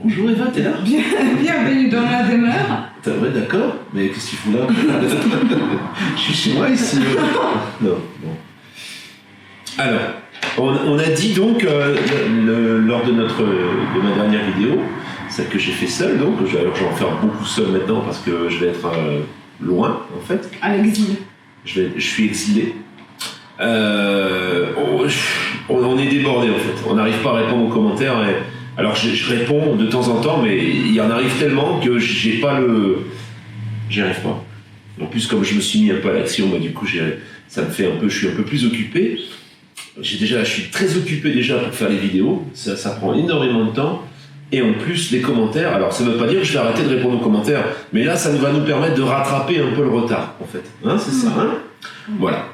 Bonjour Eva, t'es là? Bienvenue dans la demeure. T'es vrai, d'accord? Mais qu'est-ce qu'il faut là? Je suis chez moi ici. Non, bon. Alors, on a dit donc, lors de ma dernière vidéo, celle que j'ai fait seule, donc, alors je vais en faire beaucoup seul maintenant parce que je vais être loin, en fait. À l'exil. Je suis exilé. On est débordé, en fait. On n'arrive pas à répondre aux commentaires. Alors, je réponds de temps en temps, mais il y en arrive tellement que j'y arrive pas. En plus, comme je me suis mis un peu à l'action, moi, du coup, ça me fait un peu, je suis un peu plus occupé. Je suis très occupé déjà pour faire les vidéos. Ça prend énormément de temps. Et en plus, les commentaires, alors ça ne veut pas dire que je vais arrêter de répondre aux commentaires, mais là, ça va nous permettre de rattraper un peu le retard, en fait. Hein, c'est ça, hein? Voilà.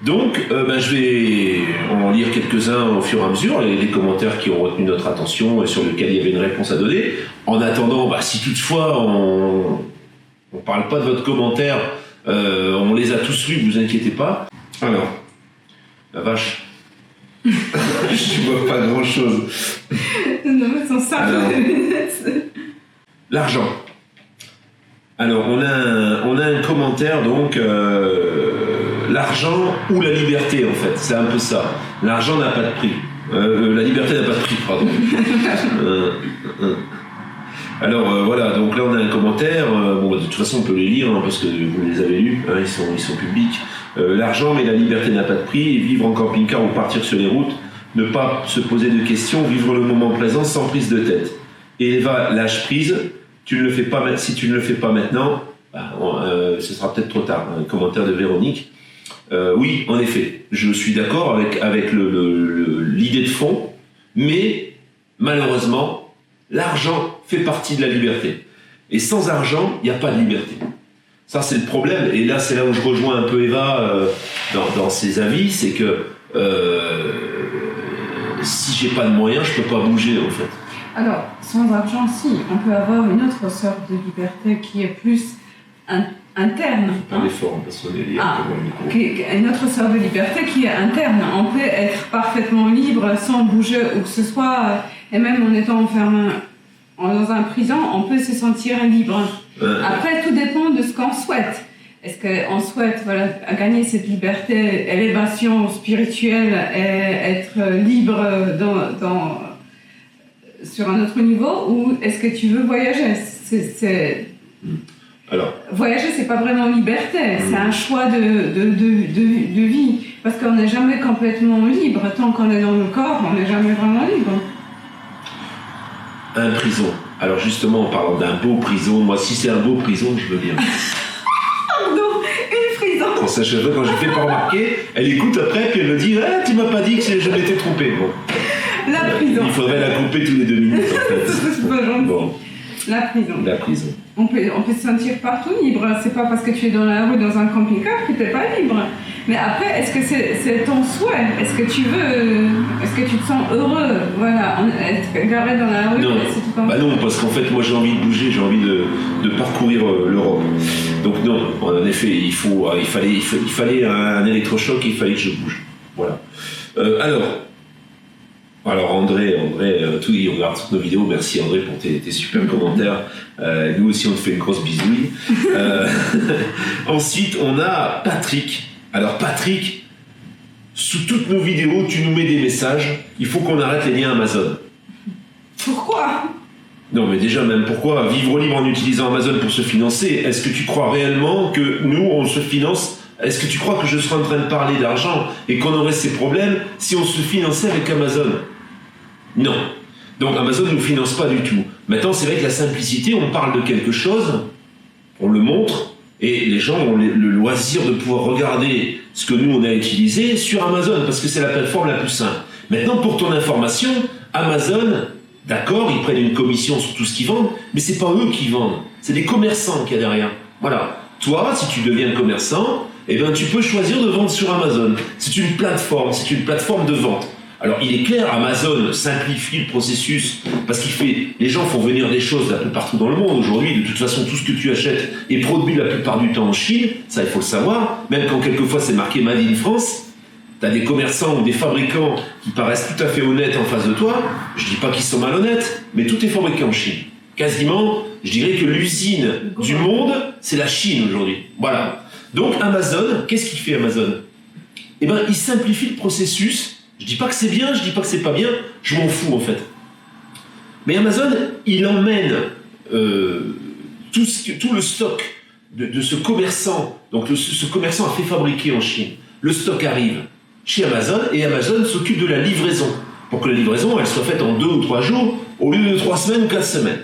Donc, je vais en lire quelques-uns au fur et à mesure, les commentaires qui ont retenu notre attention et sur lesquels il y avait une réponse à donner. En attendant, si toutefois on ne parle pas de votre commentaire, on les a tous lus, vous inquiétez pas. Alors, la vache. Je vois pas grand-chose. Non, mais sans ça. L'argent. Alors, on a un commentaire, donc, l'argent ou la liberté, en fait. C'est un peu ça. L'argent n'a pas de prix. La liberté n'a pas de prix, pardon. Alors, voilà, donc là, on a un commentaire. De toute façon, on peut les lire, hein, parce que vous les avez lus, hein, ils sont publics. L'argent, mais la liberté n'a pas de prix. Vivre en camping-car ou partir sur les routes. Ne pas se poser de questions, vivre le moment présent sans prise de tête. Et Eva, lâche prise, si tu ne le fais pas maintenant, ce sera peut-être trop tard. Un commentaire de Véronique. Oui, en effet, je suis d'accord avec l'idée de fond, mais malheureusement, l'argent fait partie de la liberté. Et sans argent, il n'y a pas de liberté. Ça, c'est le problème. Et là, c'est là où je rejoins un peu Eva dans ses avis, c'est que si j'ai pas de moyens, je peux pas bouger, en fait. Alors, sans argent, si, on peut avoir une autre sorte de liberté qui est plus interne. Pas d'effort, parce qu'on est lié une autre sorte de liberté qui est interne. On peut être parfaitement libre sans bouger où que ce soit, et même en étant enfermé dans un prison, on peut se sentir libre. Après, tout dépend de ce qu'on souhaite. Est-ce qu'on souhaite gagner cette liberté, élévation spirituelle et être libre sur un autre niveau, ou est-ce que tu veux voyager? Alors, voyager, c'est pas vraiment liberté, c'est un choix de vie, parce qu'on n'est jamais complètement libre. Tant qu'on est dans le corps, on n'est jamais vraiment libre. Un prison. Alors justement, en parlant d'un beau prison, moi, si c'est un beau prison, je veux bien. Quand ça, quand je fais pas remarquer, elle écoute après, puis elle me dit « tu m'as pas dit que je m'étais trompé. » Bon. La prison. Il faudrait la couper tous les 2 minutes, en fait. C'est pas gentil. Bon. La prison. La prison. On peut se sentir partout libre. C'est pas parce que tu es dans la rue, dans un camping-car, que tu n'es pas libre. Mais après, est-ce que c'est ton souhait? Est-ce que tu te sens heureux? Voilà, être garé dans la rue? Non. Non, parce qu'en fait, moi j'ai envie de bouger, j'ai envie de parcourir l'Europe. Donc non, en effet, il fallait un électrochoc et il fallait que je bouge. Voilà. Alors André, il regarde toutes nos vidéos. Merci André pour tes super commentaires. Nous aussi, on te fait une grosse bisouille. Ensuite, on a Patrick. Alors Patrick, sous toutes nos vidéos, tu nous mets des messages. Il faut qu'on arrête les liens Amazon. Pourquoi? Non, mais déjà, même pourquoi vivre libre en utilisant Amazon pour se financer? Est-ce que tu crois réellement que nous, on se finance? Est-ce que tu crois que je serais en train de parler d'argent et qu'on aurait ces problèmes si on se finançait avec Amazon? Non. Donc Amazon ne nous finance pas du tout. Maintenant, c'est vrai que la simplicité, on parle de quelque chose, on le montre, et les gens ont le loisir de pouvoir regarder ce que nous, on a utilisé sur Amazon, parce que c'est la plateforme la plus simple. Maintenant, pour ton information, Amazon, d'accord, ils prennent une commission sur tout ce qu'ils vendent, mais c'est pas eux qui vendent, c'est des commerçants qu'il y a derrière. Voilà. Toi, si tu deviens commerçant, tu peux choisir de vendre sur Amazon. C'est une plateforme de vente. Alors, il est clair, Amazon simplifie le processus parce les gens font venir des choses d'un peu partout dans le monde. Aujourd'hui, de toute façon, tout ce que tu achètes est produit la plupart du temps en Chine. Ça, il faut le savoir. Même quand quelquefois c'est marqué Made in France. T'as des commerçants ou des fabricants qui paraissent tout à fait honnêtes en face de toi. Je dis pas qu'ils sont malhonnêtes, mais tout est fabriqué en Chine. Quasiment, je dirais que l'usine du monde, c'est la Chine aujourd'hui. Voilà. Donc Amazon, qu'est-ce qu'il fait Amazon? Eh ben, il simplifie le processus. Je dis pas que c'est bien, je dis pas que c'est pas bien, je m'en fous en fait. Mais Amazon, il emmène tout le stock de ce commerçant. Donc ce commerçant a fait fabriquer en Chine. Le stock arrive chez Amazon et Amazon s'occupe de la livraison. Pour que la livraison, elle soit faite en 2 ou 3 jours au lieu de 3 semaines ou 4 semaines.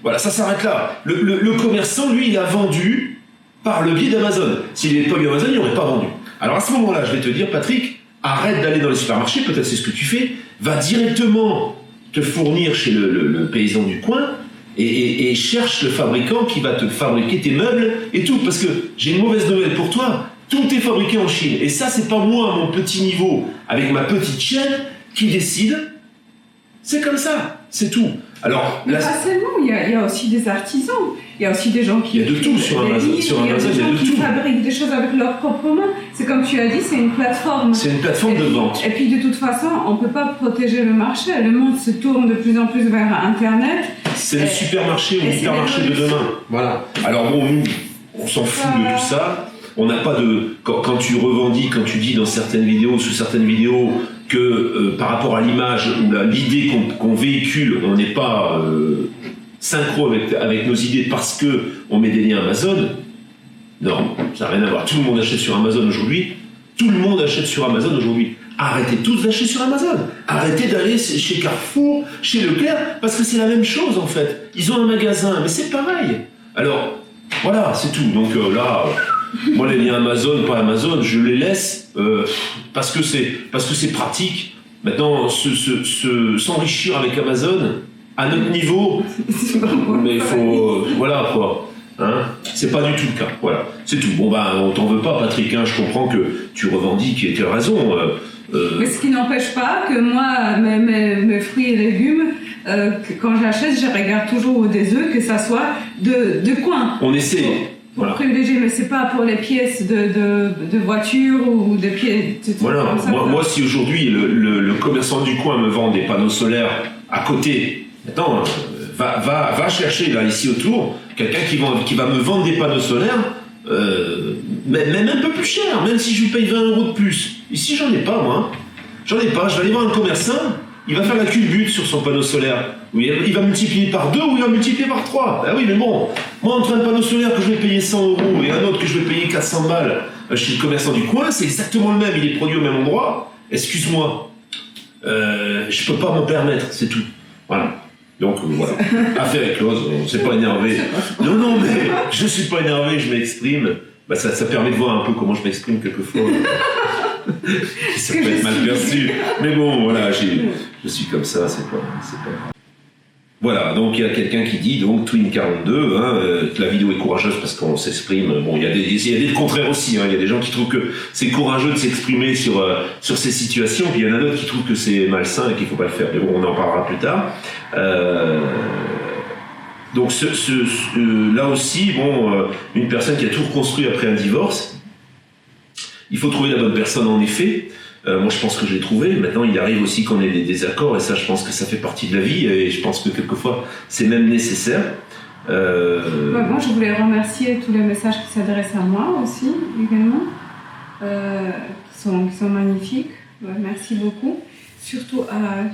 Voilà, ça s'arrête là. Le commerçant, lui, il a vendu par le biais d'Amazon. S'il n'avait pas eu Amazon, il n'aurait pas vendu. Alors à ce moment-là, je vais te dire, Patrick, arrête d'aller dans les supermarchés, peut-être c'est ce que tu fais, va directement te fournir chez le paysan du coin et cherche le fabricant qui va te fabriquer tes meubles et tout. Parce que j'ai une mauvaise nouvelle pour toi, tout est fabriqué en Chine. Et ça, c'est pas moi, à mon petit niveau, avec ma petite chaîne, qui décide. C'est comme ça, c'est tout. Alors, mais pas seulement, il y a aussi des artisans, il y a aussi des gens qui... Il y a de tout sur Amazon, il y a des gens qui fabriquent des choses avec leurs propres mains. C'est comme tu as dit, c'est une plateforme. C'est une plateforme de vente. Et puis de toute façon, on ne peut pas protéger le marché. Le monde se tourne de plus en plus vers Internet. C'est le supermarché ou l'hypermarché de demain. Voilà. Alors bon, nous, on s'en fout de tout ça. On n'a pas de... Quand tu revendiques, quand tu dis dans certaines vidéos, sous certaines vidéos, que par rapport à l'image ou l'idée qu'on véhicule, on n'est pas synchro avec nos idées parce qu'on met des liens Amazon, non, ça n'a rien à voir. Tout le monde achète sur Amazon aujourd'hui. Tout le monde achète sur Amazon aujourd'hui. Arrêtez tous d'acheter sur Amazon. Arrêtez d'aller chez Carrefour, chez Leclerc, parce que c'est la même chose en fait. Ils ont un magasin, mais c'est pareil. Alors, voilà, c'est tout. Donc là... Moi, les liens Amazon, pas Amazon, je les laisse parce que c'est pratique. Maintenant, s'enrichir avec Amazon à notre niveau, mais il faut, voilà quoi. Hein, c'est pas du tout le cas. Voilà, c'est tout. Bon ben, on t'en veut pas, Patrick. Hein, je comprends que tu revendiques et tu as raison. Mais ce qui n'empêche pas que moi, mes fruits et légumes, quand j'achète, je regarde toujours des œufs, que ça soit de coin. On essaie. Pour privilégier, mais c'est pas pour les pièces de voiture ou des pièces... Voilà, moi si aujourd'hui le commerçant du coin me vend des panneaux solaires à côté, attends, va chercher là, ici autour, quelqu'un qui va me vendre des panneaux solaires, même un peu plus cher, même si je lui paye 20 € de plus. Ici, j'en ai pas, moi. J'en ai pas, je vais aller voir un commerçant, il va faire la culbute sur son panneau solaire. Oui, il va multiplier par 2 ou il va multiplier par 3. Ah oui, mais bon, moi entre un panneau solaire que je vais payer 100 € et un autre que je vais payer 400 balles chez le commerçant du coin, c'est exactement le même, il est produit au même endroit. Excuse-moi, je peux pas me permettre, c'est tout. Voilà. Donc voilà, affaire est close, on s'est pas énervé. Non, mais je suis pas énervé, je m'exprime. Bah, ça permet de voir un peu comment je m'exprime quelquefois. Ça peut être mal perçu. Mais bon, voilà, je suis comme ça, c'est pas grave. Voilà, donc il y a quelqu'un qui dit, donc Twin42, que la vidéo est courageuse parce qu'on s'exprime. Bon, il y a des contraires aussi, il y a des gens qui trouvent que c'est courageux de s'exprimer sur ces situations, puis il y en a d'autres qui trouvent que c'est malsain et qu'il ne faut pas le faire. Mais bon, on en parlera plus tard. Donc là aussi, bon, une personne qui a tout reconstruit après un divorce, il faut trouver la bonne personne en effet. Moi, je pense que je l'ai trouvé. Maintenant, il arrive aussi qu'on ait des désaccords, et ça, je pense que ça fait partie de la vie, et je pense que quelquefois, c'est même nécessaire. Moi, je voulais remercier tous les messages qui s'adressent à moi aussi, également, qui sont magnifiques. Merci beaucoup. Surtout à...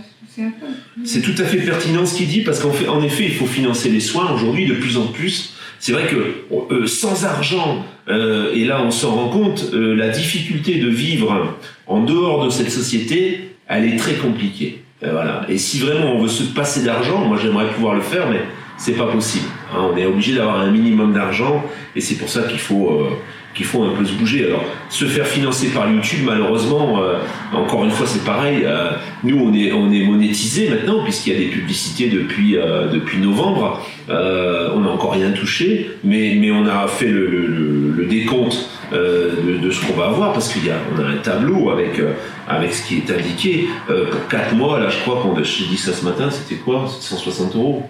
C'est tout à fait pertinent ce qu'il dit, parce qu'en effet, il faut financer les soins aujourd'hui de plus en plus. C'est vrai que sans argent, et là on s'en rend compte, la difficulté de vivre en dehors de cette société, elle est très compliquée. Voilà. Et si vraiment on veut se passer d'argent, moi j'aimerais pouvoir le faire, mais c'est pas possible. Hein, on est obligé d'avoir un minimum d'argent, et c'est pour ça qu'il faut un peu se bouger. Alors, se faire financer par YouTube, malheureusement, encore une fois, c'est pareil. Nous, on est monétisé maintenant, puisqu'il y a des publicités depuis novembre. On n'a encore rien touché, mais on a fait le décompte de ce qu'on va avoir, parce qu'on a un tableau avec ce qui est indiqué. Pour 4 mois, là, je crois j'ai dit ça ce matin, c'était quoi? C'était 160 €.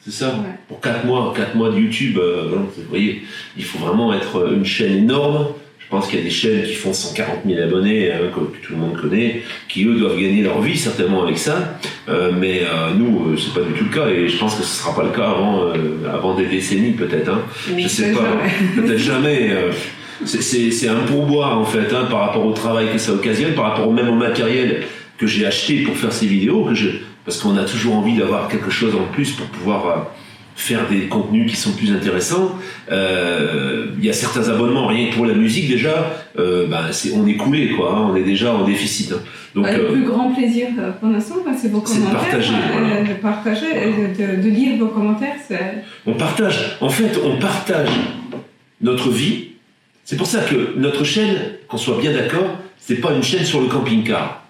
C'est ça, ouais. Pour 4 mois de YouTube, vous voyez, il faut vraiment être une chaîne énorme. Je pense qu'il y a des chaînes qui font 140 000 abonnés, que tout le monde connaît, qui eux doivent gagner leur vie certainement avec ça. Mais nous, c'est pas du tout le cas, et je pense que ce sera pas le cas avant des décennies peut-être. Hein. Oui, je sais pas, peut-être jamais. C'est un pourboire en fait, hein, par rapport au travail que ça occasionne, par rapport même au matériel que j'ai acheté pour faire ces vidéos, parce qu'on a toujours envie d'avoir quelque chose en plus pour pouvoir faire des contenus qui sont plus intéressants. Il y a certains abonnements, rien que pour la musique déjà, on est coulé, quoi, hein, on est déjà en déficit. Hein. Donc, le plus grand plaisir pour l'instant, c'est vos commentaires. De partager, de lire vos commentaires. On partage notre vie. C'est pour ça que notre chaîne, qu'on soit bien d'accord, c'est pas une chaîne sur le camping-car.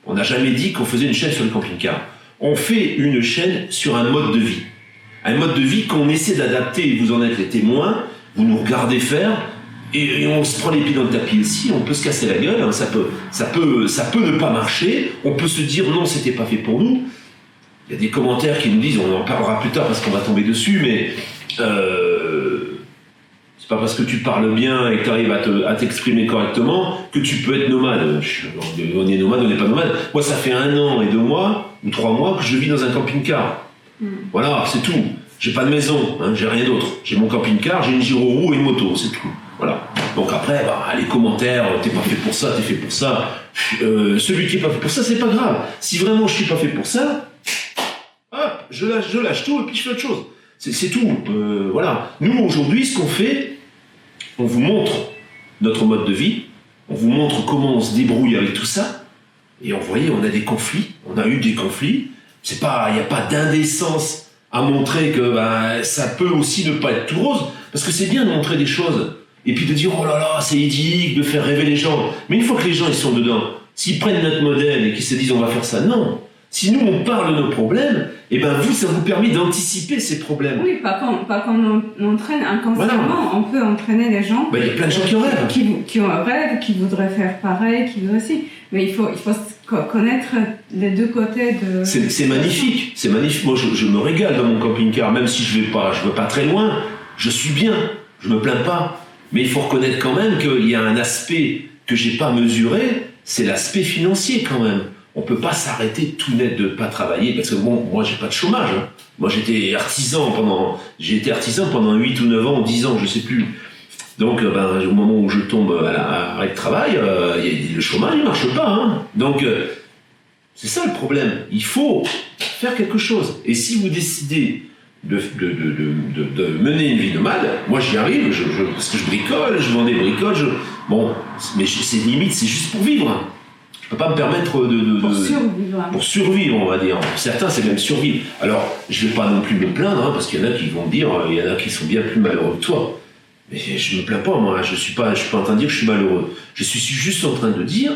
On n'a jamais dit qu'on faisait une chaîne sur le camping-car. On fait une chaîne sur un mode de vie. Un mode de vie qu'on essaie d'adapter, et vous en êtes les témoins, vous nous regardez faire, et on se prend les pieds dans le tapis aussi, on peut se casser la gueule, hein, ça peut ne pas marcher, on peut se dire non, c'était pas fait pour nous. Il y a des commentaires qui nous disent, on en parlera plus tard parce qu'on va tomber dessus, mais c'est pas parce que tu parles bien et que tu arrives à t'exprimer correctement que tu peux être nomade. On est nomade, on n'est pas nomade. Moi, ça fait 1 an et 2 mois, ou 3 mois que je vis dans un camping-car. Voilà, c'est tout. J'ai pas de maison, hein, j'ai rien d'autre. J'ai mon camping-car, j'ai une gyro-roue et une moto, c'est tout. Voilà. Donc après, les commentaires, t'es pas fait pour ça, t'es fait pour ça. Celui qui est pas fait pour ça, c'est pas grave. Si vraiment je suis pas fait pour ça, hop, je lâche tout et puis je fais autre chose. C'est tout. Voilà. Nous, aujourd'hui, ce qu'on fait, on vous montre notre mode de vie, on vous montre comment on se débrouille avec tout ça, et vous voyez, on a des conflits, on a eu des conflits. Il n'y a pas d'indécence à montrer que ça peut aussi ne pas être tout rose, parce que c'est bien de montrer des choses, et puis de dire oh là là, c'est idyllique, de faire rêver les gens. Mais une fois que les gens ils sont dedans, s'ils prennent notre modèle et qu'ils se disent on va faire ça, non. Si nous on parle de nos problèmes, vous, ça vous permet d'anticiper ces problèmes. Oui, pas qu'on entraîne inconsciemment, voilà. On peut entraîner les gens. Il y a plein de gens qui en rêvent. Qui ont un rêve, qui voudraient faire pareil, qui voudraient aussi. Mais il faut connaître les deux côtés de... C'est magnifique, c'est magnifique. Moi, je me régale dans mon camping-car, même si je vais pas très loin, je suis bien, je me plains pas. Mais il faut reconnaître quand même qu'il y a un aspect que j'ai pas mesuré, c'est l'aspect financier quand même. On peut pas s'arrêter tout net de pas travailler, parce que bon, moi j'ai pas de chômage. Hein. Moi j'ai été artisan pendant 8 ou 9 ans, ou 10 ans, je sais plus. Donc au moment où je tombe à l'arrêt de travail, le chômage il marche pas. Hein. Donc c'est ça le problème. Il faut faire quelque chose. Et si vous décidez de mener une vie nomade, moi j'y arrive, parce que je bricole, je vends des bricoles, mais c'est limite, c'est juste pour vivre. Je peux pas me permettre pour survivre, on va dire. Pour certains, c'est même survivre. Alors, je vais pas non plus me plaindre, hein, parce qu'il y en a qui vont dire, il y en a qui sont bien plus malheureux que toi. Mais je me plains pas, moi. Je suis pas en train de dire que je suis malheureux. Je suis juste en train de dire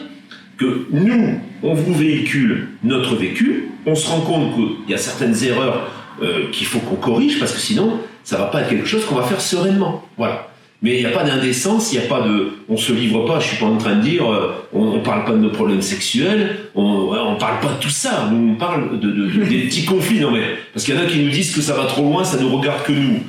que nous, on vous véhicule notre vécu. On se rend compte qu'il y a certaines erreurs qu'il faut qu'on corrige, parce que sinon, ça va pas être quelque chose qu'on va faire sereinement. Voilà. Mais il n'y a pas d'indécence, il n'y a pas de... On se livre pas, je suis pas en train de dire, on parle pas de nos problèmes sexuels, on parle pas de tout ça, nous on parle des petits conflits, non mais... Parce qu'il y en a qui nous disent que ça va trop loin, ça ne regarde que nous.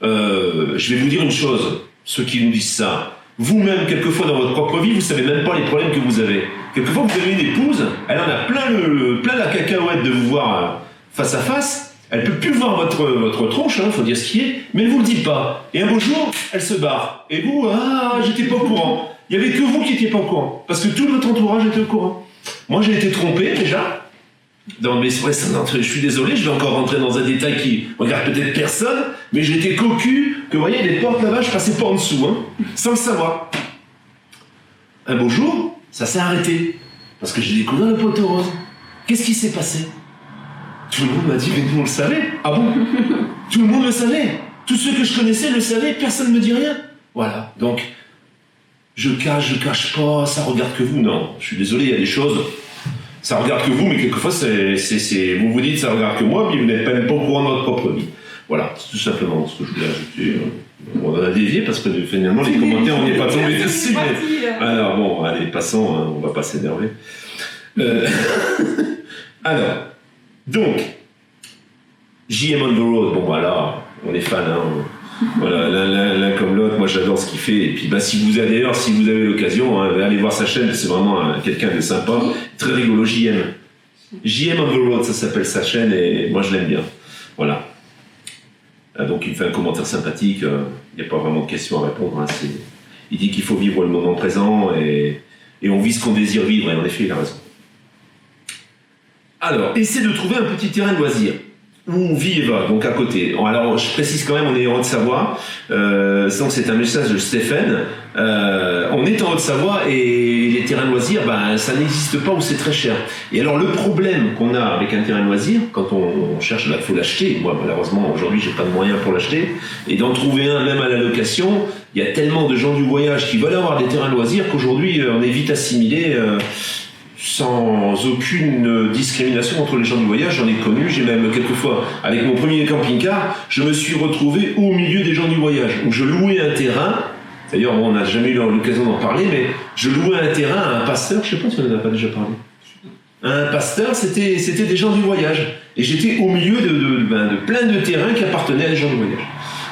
Je vais vous dire une chose, ceux qui nous disent ça, vous-même, quelquefois dans votre propre vie, vous savez même pas les problèmes que vous avez. Quelquefois vous avez une épouse, elle en a plein la cacahuète de vous voir face à face. Elle peut plus voir votre tronche, faut dire ce qui est, mais elle vous le dit pas. Et un beau jour, elle se barre. Et vous, j'étais pas au courant. Il y avait que vous qui étiez pas au courant. Parce que tout votre entourage était au courant. Moi, j'ai été trompé, déjà. Je suis désolé, je vais encore rentrer dans un détail qui regarde peut-être personne, mais j'ai été cocu, que vous voyez, les portes là-bas, je passais pas en dessous, sans le savoir. Un beau jour, ça s'est arrêté. Parce que j'ai découvert le poteau rose. Qu'est-ce qui s'est passé ? Tout le monde m'a dit, mais nous on le savait. Ah bon ? Tout le monde le savait. Tous ceux que je connaissais le savaient, personne ne me dit rien. Voilà. Donc, je cache pas, ça regarde que vous. Non, je suis désolé, il y a des choses, ça regarde que vous, mais quelquefois, vous vous dites, ça regarde que moi, puis vous n'êtes même pas au courant de votre propre vie. Voilà, c'est tout simplement ce que je voulais ajouter. On en a dévié parce que finalement, les commentaires, on n'y est pas tombé dessus. Alors bon, allez, passons, on va pas s'énerver. Alors... Donc, JM on the road, bon voilà, on est fan, Voilà, l'un comme l'autre, moi j'adore ce qu'il fait. Et puis si vous avez l'occasion, hein, allez voir sa chaîne, c'est vraiment quelqu'un de sympa, très rigolo, JM. JM on the Road, ça s'appelle sa chaîne, et moi je l'aime bien. Voilà. Donc il fait un commentaire sympathique, il n'y a pas vraiment de questions à répondre. Hein, il dit qu'il faut vivre le moment présent, et on vit ce qu'on désire vivre, et en effet il a raison. Alors, essaie de trouver un petit terrain de loisir où vit Eva, donc à côté. Alors, je précise quand même, on est en Haute-Savoie, donc c'est un message de Stéphane. On est en Haute-Savoie et les terrains de loisirs, ça n'existe pas ou c'est très cher. Et alors, le problème qu'on a avec un terrain de loisirs, quand on cherche, il faut l'acheter. Moi, malheureusement, aujourd'hui, j'ai pas de moyens pour l'acheter. Et d'en trouver un, même à la location, il y a tellement de gens du voyage qui veulent avoir des terrains de loisirs qu'aujourd'hui, on est vite assimilé. Sans aucune discrimination entre les gens du voyage, j'en ai connu, j'ai même quelquefois, avec mon premier camping-car, je me suis retrouvé au milieu des gens du voyage, où je louais un terrain, d'ailleurs on n'a jamais eu l'occasion d'en parler, mais je louais un terrain à un pasteur, je ne sais pas si on n'en a pas déjà parlé. Un pasteur, c'était des gens du voyage, et j'étais au milieu de plein de terrains qui appartenaient à des gens du voyage.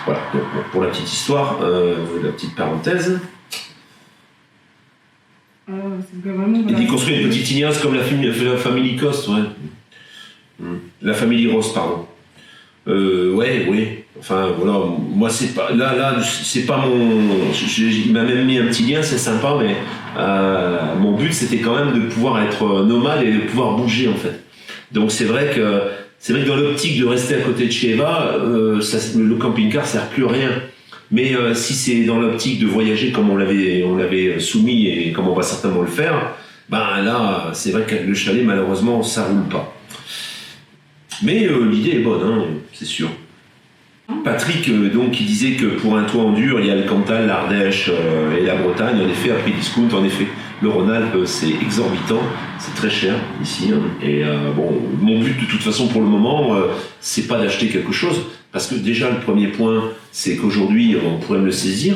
Voilà, donc, pour la petite histoire, la petite parenthèse. Il construit une petite ignace comme la famille Coste, ouais. La famille Ross, pardon. Oui. Enfin, voilà, moi, c'est pas. Là, c'est pas mon. Il m'a même mis un petit lien, c'est sympa, mais mon but, c'était quand même de pouvoir être nomade et de pouvoir bouger, en fait. Donc, c'est vrai que dans l'optique de rester à côté de chez Eva, le camping-car sert plus à rien. Mais si c'est dans l'optique de voyager comme on l'avait soumis et comme on va certainement le faire, là, c'est vrai que le chalet, malheureusement, ça roule pas. Mais l'idée est bonne, hein, c'est sûr. Patrick, donc, qui disait que pour un toit en dur, il y a le Cantal, l'Ardèche et la Bretagne, en effet, à prix discount, en effet. Le Rhône-Alpes, c'est exorbitant, c'est très cher ici. Hein. Et mon but, de toute façon, pour le moment, c'est pas d'acheter quelque chose. Parce que déjà, le premier point, c'est qu'aujourd'hui, on pourrait me le saisir.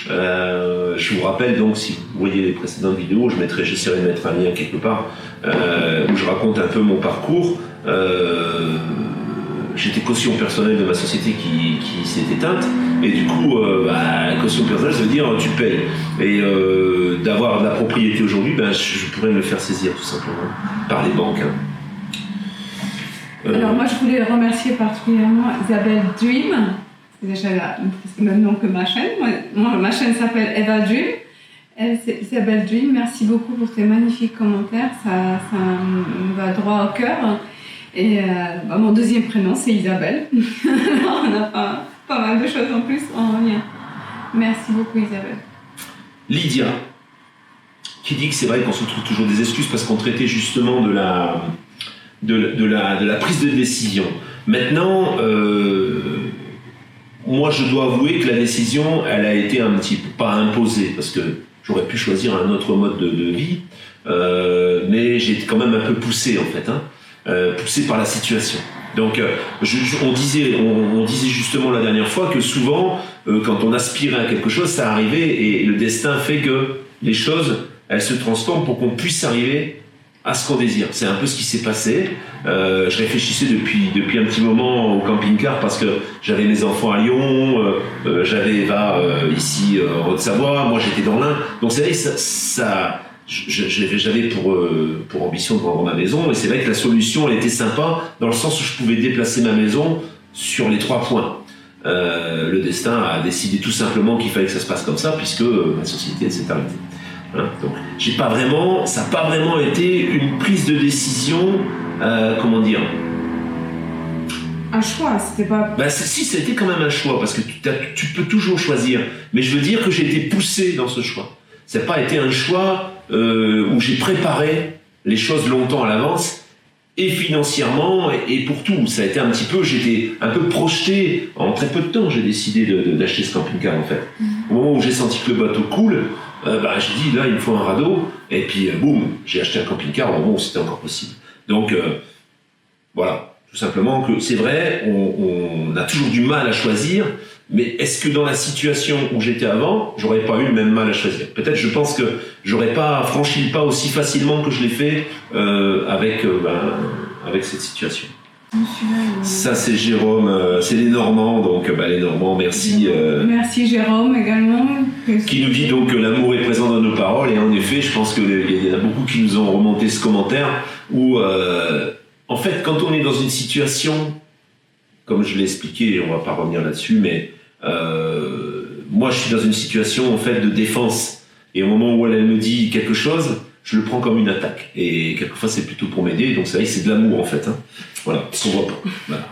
Je vous rappelle donc, si vous voyez les précédentes vidéos, j'essaierai de mettre un lien quelque part, où je raconte un peu mon parcours. J'étais caution personnelle de ma société qui s'est éteinte, et du coup, caution personnelle, ça veut dire tu payes. Et d'avoir de la propriété aujourd'hui, je pourrais me le faire saisir tout simplement par les banques. Hein. Alors moi je voulais remercier particulièrement Isabelle Dream, c'est déjà le même nom que ma chaîne. Ma chaîne s'appelle Eva Dream. C'est Isabelle Dream, merci beaucoup pour tes magnifiques commentaires, ça me va droit au cœur. Et mon deuxième prénom c'est Isabelle. On a pas mal de choses en plus en lien. Merci beaucoup Isabelle. Lydia, qui dit que c'est vrai qu'on se trouve toujours des excuses parce qu'on traitait justement de la prise de décision. Maintenant, moi je dois avouer que la décision, elle a été un petit peu, pas imposée, parce que j'aurais pu choisir un autre mode de vie, mais j'ai été quand même un peu poussé en fait, poussé par la situation. Donc on disait justement la dernière fois que souvent, quand on aspirait à quelque chose, ça arrivait, et le destin fait que les choses, elles se transforment pour qu'on puisse arriver à ce qu'on désire. C'est un peu ce qui s'est passé. Je réfléchissais depuis un petit moment au camping-car parce que j'avais mes enfants à Lyon, j'avais Eva ici en Haute-Savoie, moi j'étais dans l'Ain. Donc c'est vrai que j'avais pour ambition de vendre ma maison, et c'est vrai que la solution elle était sympa dans le sens où je pouvais déplacer ma maison sur les 3 points. Le destin a décidé tout simplement qu'il fallait que ça se passe comme ça puisque ma société s'est arrêtée. Hein, donc, ça n'a pas vraiment été une prise de décision, comment dire, un choix, c'était pas... Si, ça a été quand même un choix, parce que tu peux toujours choisir, mais je veux dire que j'ai été poussé dans ce choix. Ça n'a pas été un choix où j'ai préparé les choses longtemps à l'avance, et financièrement, et pour tout. Ça a été un petit peu, j'étais un peu projeté, en très peu de temps, j'ai décidé d'acheter ce camping-car en fait. Au moment où j'ai senti que le bateau coule, j'ai dit là il me faut un radeau, et puis boum, j'ai acheté un camping-car au moment où c'était encore possible. Donc voilà, tout simplement que c'est vrai, on a toujours du mal à choisir, mais est-ce que dans la situation où j'étais avant, j'aurais pas eu le même mal à choisir? Peut-être, je pense que j'aurais pas franchi le pas aussi facilement que je l'ai fait avec cette situation. Ça, c'est Jérôme, c'est les Normands, donc les Normands, merci. Merci Jérôme également. Qui nous dit donc que l'amour est présent dans nos paroles, et en effet, je pense qu'il y en a beaucoup qui nous ont remonté ce commentaire, où en fait, quand on est dans une situation, comme je l'ai expliqué, on va pas revenir là-dessus, mais moi je suis dans une situation en fait de défense, et au moment où elle me dit quelque chose, je le prends comme une attaque, et quelquefois c'est plutôt pour m'aider, donc c'est vrai que c'est de l'amour en fait, hein. Voilà, ce qu'on voit pas. Voilà.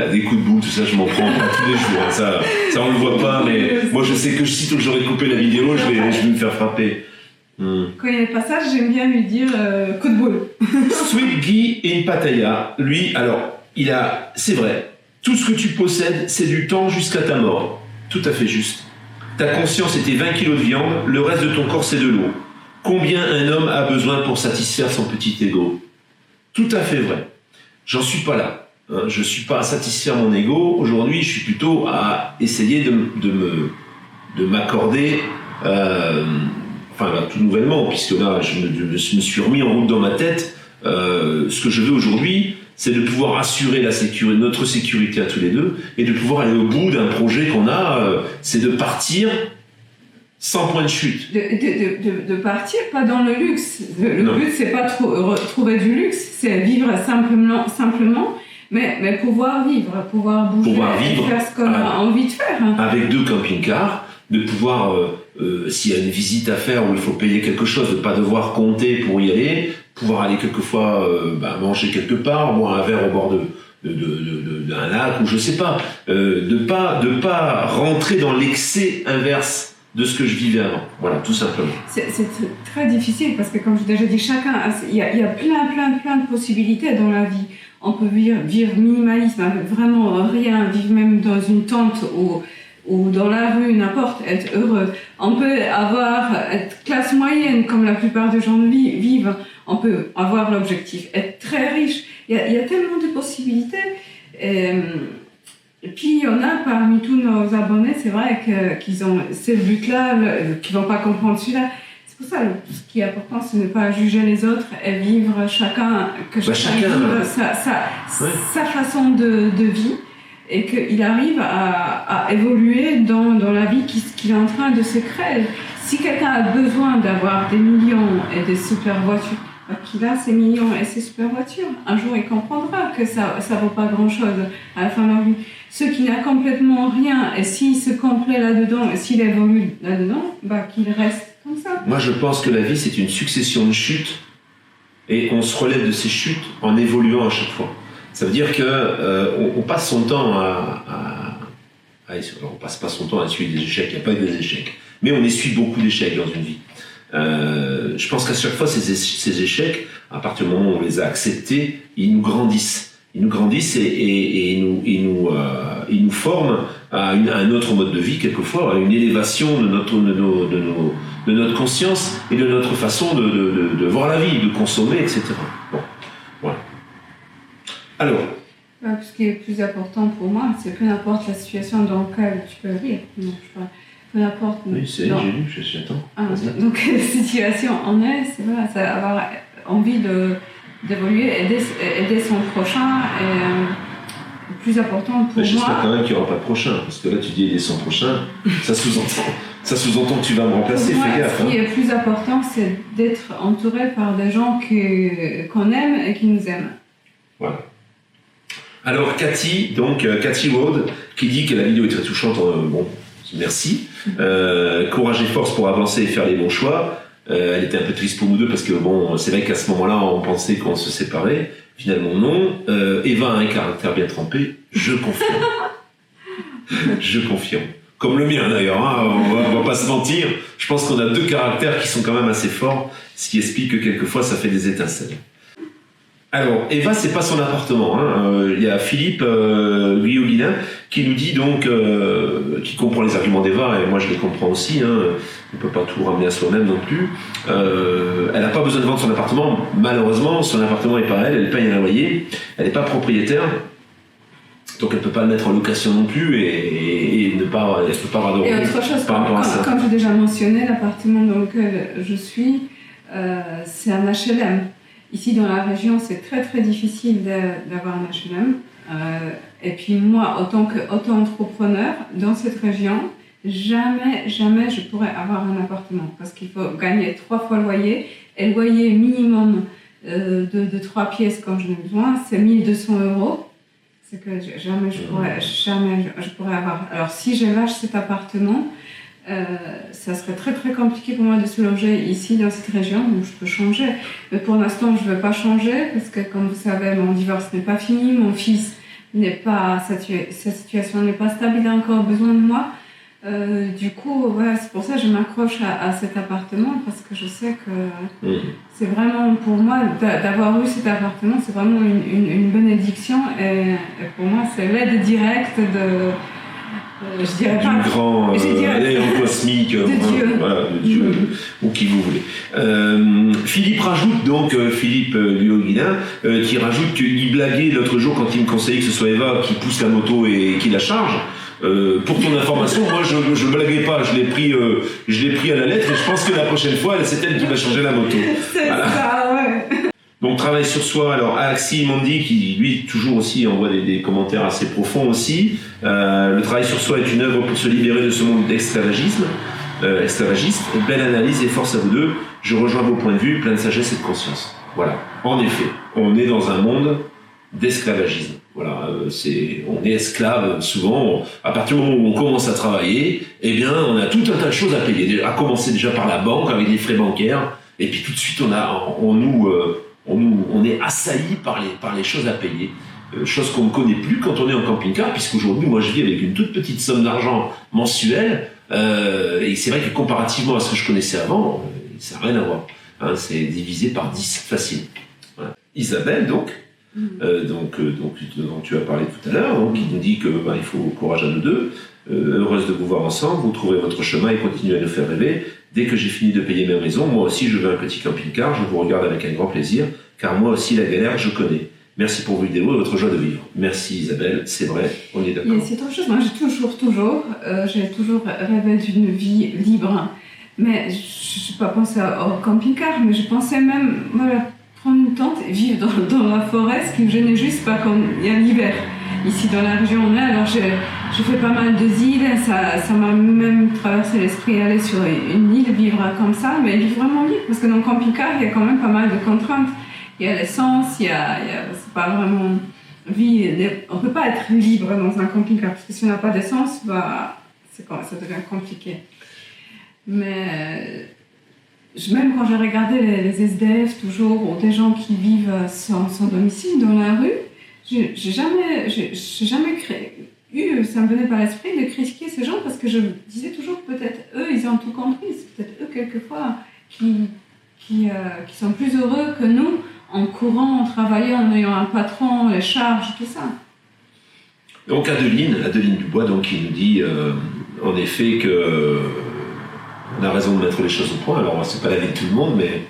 Des coups de boule, tout ça, je m'en prends tous les jours. Ça, on le voit pas, mais moi, je sais que sitôt que j'aurai coupé la vidéo, je vais me faire frapper. Quand il y a des passages, j'aime bien lui dire coup de boule. Sweet Guy in Pattaya, lui, alors, c'est vrai, tout ce que tu possèdes, c'est du temps jusqu'à ta mort. Tout à fait juste. Ta conscience était 20 kilos de viande, le reste de ton corps, c'est de l'eau. Combien un homme a besoin pour satisfaire son petit ego ? Tout à fait vrai. J'en suis pas là. Je ne suis pas à satisfaire mon ego. Aujourd'hui, je suis plutôt à essayer de m'accorder, tout nouvellement, puisque là, je me suis remis en route dans ma tête. Ce que je veux aujourd'hui, c'est de pouvoir assurer notre sécurité à tous les deux, et de pouvoir aller au bout d'un projet qu'on a, c'est de partir sans point de chute. De partir, pas dans le luxe. Le but, c'est pas trouver du luxe, c'est vivre simplement, mais pouvoir vivre, pouvoir bouger, faire ce qu'on a envie de faire. Avec 2 camping-cars, de pouvoir, s'il y a une visite à faire où il faut payer quelque chose, de ne pas devoir compter pour y aller, pouvoir aller quelquefois manger quelque part, boire un verre au bord d'un lac, ou je sais pas, de pas rentrer dans l'excès inverse de ce que je vivais avant. Voilà, tout simplement. C'est très difficile parce que, comme j'ai déjà dit, il y a plein de possibilités dans la vie. On peut vivre minimalisme avec vraiment rien, vivre même dans une tente ou dans la rue, n'importe, être heureux. On peut être classe moyenne, comme la plupart des gens vivent. On peut avoir l'objectif, être très riche. Il y a tellement de possibilités. Et puis, il y en a parmi tous nos abonnés, c'est vrai qu'ils ont ces buts-là, qu'ils ne vont pas comprendre celui-là. C'est pour ça, ce qui est important, c'est de ne pas juger les autres et vivre chacun vive sa façon de vie, et qu'il arrive à évoluer dans la vie qu'il est en train de se créer. Si quelqu'un a besoin d'avoir des millions et des super voitures, qu'il a ces millions et ces super voitures, un jour il comprendra que ça vaut pas grand-chose à la fin de leur vie. Ceux qui n'ont complètement rien, et s'il se complaît là-dedans, et s'il évolue là-dedans, qu'il reste comme ça. Moi, je pense que la vie, c'est une succession de chutes, et on se relève de ces chutes en évoluant à chaque fois. Ça veut dire que on passe son temps on passe pas son temps à essuyer des échecs, il n'y a pas que des échecs, mais on essuie beaucoup d'échecs dans une vie. Je pense qu'à chaque fois, ces échecs, à partir du moment où on les a acceptés, ils nous grandissent. Ils nous grandissent et ils nous forment à un autre mode de vie, quelquefois, à une élévation de notre conscience et de notre façon de voir la vie, de consommer, etc. Bon, voilà. Alors. Ce qui est plus important pour moi, c'est peu importe la situation dans laquelle tu peux vivre. Peu importe. Oui, j'ai lu, j'attends. Donc, quelle situation on est, c'est avoir envie d'évoluer, aider son prochain. Et le plus important pour moi. J'espère quand même qu'il n'y aura pas de prochain, parce que là tu dis aider son prochain, ça sous-entend que tu vas me remplacer, fais gaffe. Ce qui est plus important, c'est d'être entouré par des gens qu'on aime et qui nous aiment. Voilà. Alors Cathy Ward, qui dit que la vidéo est très touchante, merci. Courage et force pour avancer et faire les bons choix. Elle était un peu triste pour nous deux parce que c'est vrai qu'à ce moment-là, on pensait qu'on se séparait. Finalement, non. Eva a un caractère bien trempé. Je confirme. Je confirme. Comme le mien d'ailleurs. Hein, on va pas se mentir. Je pense qu'on a 2 caractères qui sont quand même assez forts, ce qui explique que quelquefois ça fait des étincelles. Alors, Eva, c'est pas son appartement. Il y a Philippe Guillaumin qui nous dit donc, qui comprend les arguments d'Eva, et moi je les comprends aussi. On peut pas tout ramener à soi-même non plus. Elle n'a pas besoin de vendre son appartement. Malheureusement, son appartement est pas elle paye un loyer. Elle n'est pas propriétaire. Donc elle ne peut pas le mettre en location non plus et elle ne peut pas adorer. Et autre chose, comme j'ai déjà mentionné, l'appartement dans lequel je suis, c'est un HLM. Ici, dans la région, c'est très très difficile d'avoir un HLM. Et puis moi, autant qu'auto-entrepreneur, dans cette région, jamais je pourrais avoir un appartement parce qu'il faut gagner 3 fois le loyer. Et le loyer minimum de 3 pièces, quand j'en ai besoin, c'est 1 200 €. C'est que jamais je pourrais avoir. Alors si je lâche cet appartement, ça serait très très compliqué pour moi de se loger ici dans cette région, donc je peux changer. Mais pour l'instant, je ne veux pas changer parce que, comme vous savez, mon divorce n'est pas fini, mon fils sa situation n'est pas stable, il a encore besoin de moi. Du coup, voilà, c'est pour ça que je m'accroche à cet appartement parce que je sais que c'est vraiment, pour moi, d'avoir eu cet appartement, c'est vraiment une bénédiction et pour moi, c'est l'aide directe je dirais du pas, grand élan cosmique de Dieu. Voilà, de Dieu, ou qui vous voulez. Philippe rajoute donc, Philippe Luoguin, qui rajoute qu'il blaguait l'autre jour quand il me conseillait que ce soit Eva qui pousse la moto et qui la charge. Pour ton information, moi je blaguais pas, je l'ai pris à la lettre et je pense que la prochaine fois, c'est elle qui va changer la moto. C'est voilà. Ça, ouais. Donc travail sur soi. Alors Alexis Mondi qui lui toujours aussi envoie des commentaires assez profonds aussi. Le travail sur soi est une œuvre pour se libérer de ce monde d'esclavagisme, esclavagiste. Belle analyse et force à vous deux. Je rejoins vos points de vue, plein de sagesse et de conscience. Voilà. En effet, on est dans un monde d'esclavagisme. Voilà, on est esclave souvent. À partir du moment où on commence à travailler, eh bien, on a tout un tas de choses à payer. À commencer déjà par la banque avec les frais bancaires, et puis tout de suite on est assailli par les choses à payer. Chose qu'on ne connaît plus quand on est en camping-car, puisqu'aujourd'hui, moi, je vis avec une toute petite somme d'argent mensuelle, et c'est vrai que comparativement à ce que je connaissais avant, ça n'a rien à voir. Hein, c'est divisé par 10 facile. Voilà. Isabelle, donc, dont tu as parlé tout à l'heure, qui nous dit que il faut courage à nous deux, heureuse de vous voir ensemble, vous trouverez votre chemin et continuez à nous faire rêver. Dès que j'ai fini de payer ma maison, moi aussi je veux un petit camping-car, je vous regarde avec un grand plaisir, car moi aussi la galère je connais. Merci pour vos vidéos et votre joie de vivre. Merci Isabelle, c'est vrai, on est d'accord. C'est autre chose, moi j'ai toujours rêvé d'une vie libre, mais je n'ai pas pensé au camping-car, mais je pensais même prendre une tente et vivre dans la forêt, ce qui me gênait juste pas quand il y a l'hiver. Ici dans la région on est, alors j'ai fait pas mal de îles, ça m'a même traversé l'esprit aller sur une île, vivre comme ça, mais vivre vraiment libre, parce que dans le camping-car il y a quand même pas mal de contraintes. Il y a l'essence, c'est pas vraiment on peut pas être libre dans un camping-car, parce que si on n'a pas d'essence, ça devient compliqué. Mais même quand j'ai regardé les SDF toujours, ou des gens qui vivent sans domicile dans la rue, j'ai jamais ça me venait par l'esprit de critiquer ces gens, parce que je disais toujours que peut-être eux, ils ont tout compris, c'est peut-être eux quelquefois qui sont plus heureux que nous en courant, en travaillant, en ayant un patron, les charges, tout ça. Donc Adeline Dubois, donc, qui nous dit en effet que on a raison de mettre les choses au point. Alors c'est pas l'avis de tout le monde, mais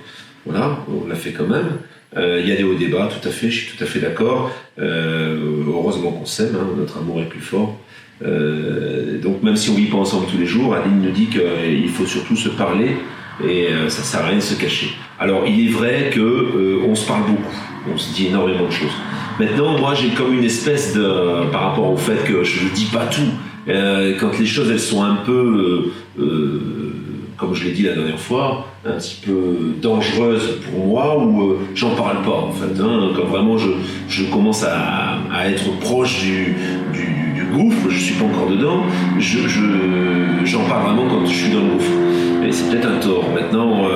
voilà, on l'a fait quand même. Il y a des hauts débats, tout à fait, je suis tout à fait d'accord. Heureusement qu'on s'aime, notre amour est plus fort. Donc même si on vit pas ensemble tous les jours, Adeline nous dit qu'il faut surtout se parler et ça sert à rien de se cacher. Alors il est vrai que on se parle beaucoup, on se dit énormément de choses. Maintenant, moi j'ai comme une espèce de, par rapport au fait que je ne dis pas tout, quand les choses elles sont un peu, comme je l'ai dit la dernière fois, un petit peu dangereuses pour moi, ou j'en parle pas en fait. Quand vraiment je commence à être proche du gouffre, je suis pas encore dedans, j'en parle vraiment quand je suis dans le gouffre. Et c'est peut-être un tort. Maintenant,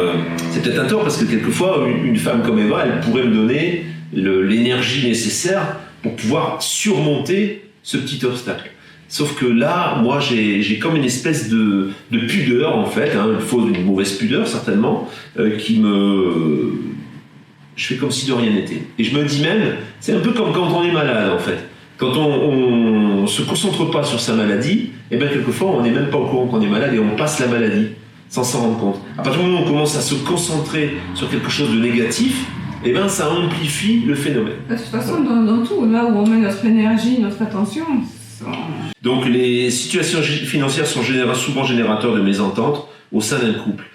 c'est peut-être un tort parce que quelquefois, une femme comme Eva, elle pourrait me donner l'énergie nécessaire pour pouvoir surmonter ce petit obstacle. Sauf que là, moi, j'ai comme une espèce de pudeur, en fait, une mauvaise pudeur, certainement, je fais comme si de rien n'était. Et je me dis même, c'est un peu comme quand on est malade, en fait. Quand on se concentre pas sur sa maladie, et bien quelquefois, on n'est même pas au courant qu'on est malade et on passe la maladie sans s'en rendre compte. À partir du moment où on commence à se concentrer sur quelque chose de négatif, et bien ça amplifie le phénomène. De toute façon, dans tout, là où on met notre énergie, notre attention... Donc les situations financières sont souvent générateurs de mésententes au sein d'un couple.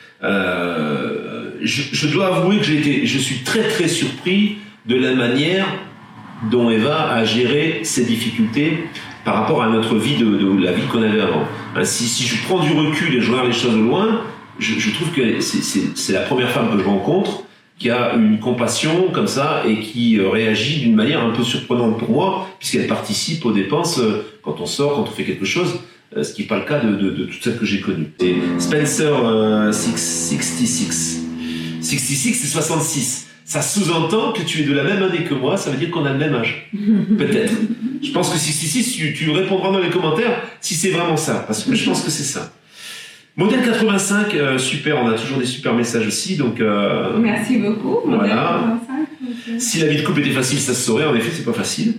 je dois avouer que je suis très très surpris de la manière dont Eva a géré ses difficultés par rapport à notre vie de la vie qu'on avait avant. Hein, si je prends du recul et je regarde les choses de loin, je trouve que c'est la première femme que je rencontre qui a une compassion comme ça et qui réagit d'une manière un peu surprenante pour moi, puisqu'elle participe aux dépenses quand on sort, quand on fait quelque chose, ce qui n'est pas le cas de tout ça que j'ai connu. Et Spencer 66. 66, c'est 66. Ça sous-entend que tu es de la même année que moi, ça veut dire qu'on a le même âge. Peut-être. Je pense que 66, tu répondras dans les commentaires si c'est vraiment ça, parce que je pense que c'est ça. Modèle 85, super, on a toujours des super messages aussi, donc... Merci beaucoup, Modèle voilà. 85. Si la vie de couple était facile, ça se saurait, en effet, c'est pas facile.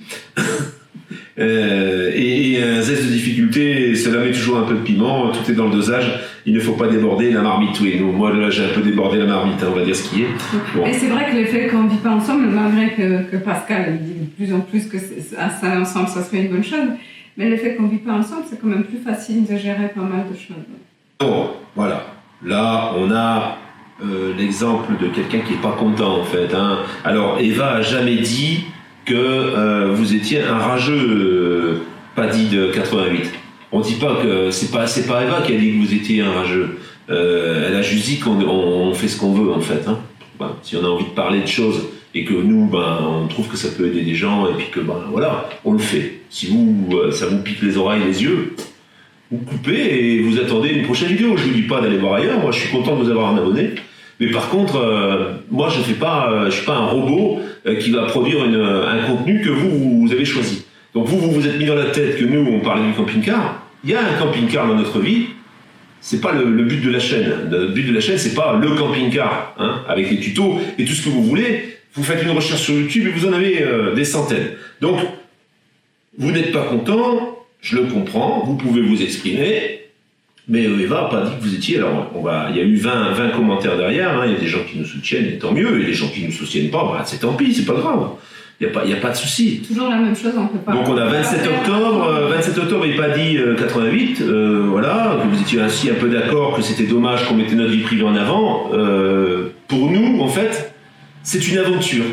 Et un zeste de difficulté, cela met toujours un peu de piment, tout est dans le dosage, il ne faut pas déborder la marmite. Oui, nous, moi là j'ai un peu débordé la marmite, hein, on va dire ce qui est. Bon. Et c'est vrai que le fait qu'on ne vit pas ensemble, malgré que Pascal dit de plus en plus que ça ensemble, ça serait une bonne chose, mais le fait qu'on ne vit pas ensemble, c'est quand même plus facile de gérer pas mal de choses. Bon, voilà, là on a l'exemple de quelqu'un qui n'est pas content en fait. Hein. Alors Eva a jamais dit que vous étiez un rageux, Paddy de 88. On dit pas que c'est pas Eva qui a dit que vous étiez un rageux. Elle a juste dit qu'on fait ce qu'on veut en fait. Hein. Ben, si on a envie de parler de choses et que nous, on trouve que ça peut aider des gens et puis que voilà, on le fait. Si ça vous pique les oreilles, les yeux, vous coupez et vous attendez une prochaine vidéo. Je vous dis pas d'aller voir ailleurs. Moi, je suis content de vous avoir un abonné. Mais par contre, moi, je suis pas un robot qui va produire un contenu que vous avez choisi. Donc vous êtes mis dans la tête que nous, on parlait du camping-car. Il y a un camping-car dans notre vie. C'est pas le but de la chaîne. Le but de la chaîne, c'est pas le camping-car, hein, avec les tutos et tout ce que vous voulez. Vous faites une recherche sur YouTube et vous en avez des centaines. Donc, vous n'êtes pas content, je le comprends, vous pouvez vous exprimer. Mais Eva n'a pas dit que vous étiez. Alors, il y a eu 20 commentaires derrière. Hein, il y a des gens qui nous soutiennent, et tant mieux. Et des gens qui ne nous soutiennent pas, c'est tant pis, c'est pas grave. Il n'y a pas de souci. Toujours la même chose, on peut pas. Donc, on a 27 octobre et pas dit 88. Voilà, que vous étiez ainsi un peu d'accord que c'était dommage qu'on mettait notre vie privée en avant. Pour nous, en fait, c'est une aventure.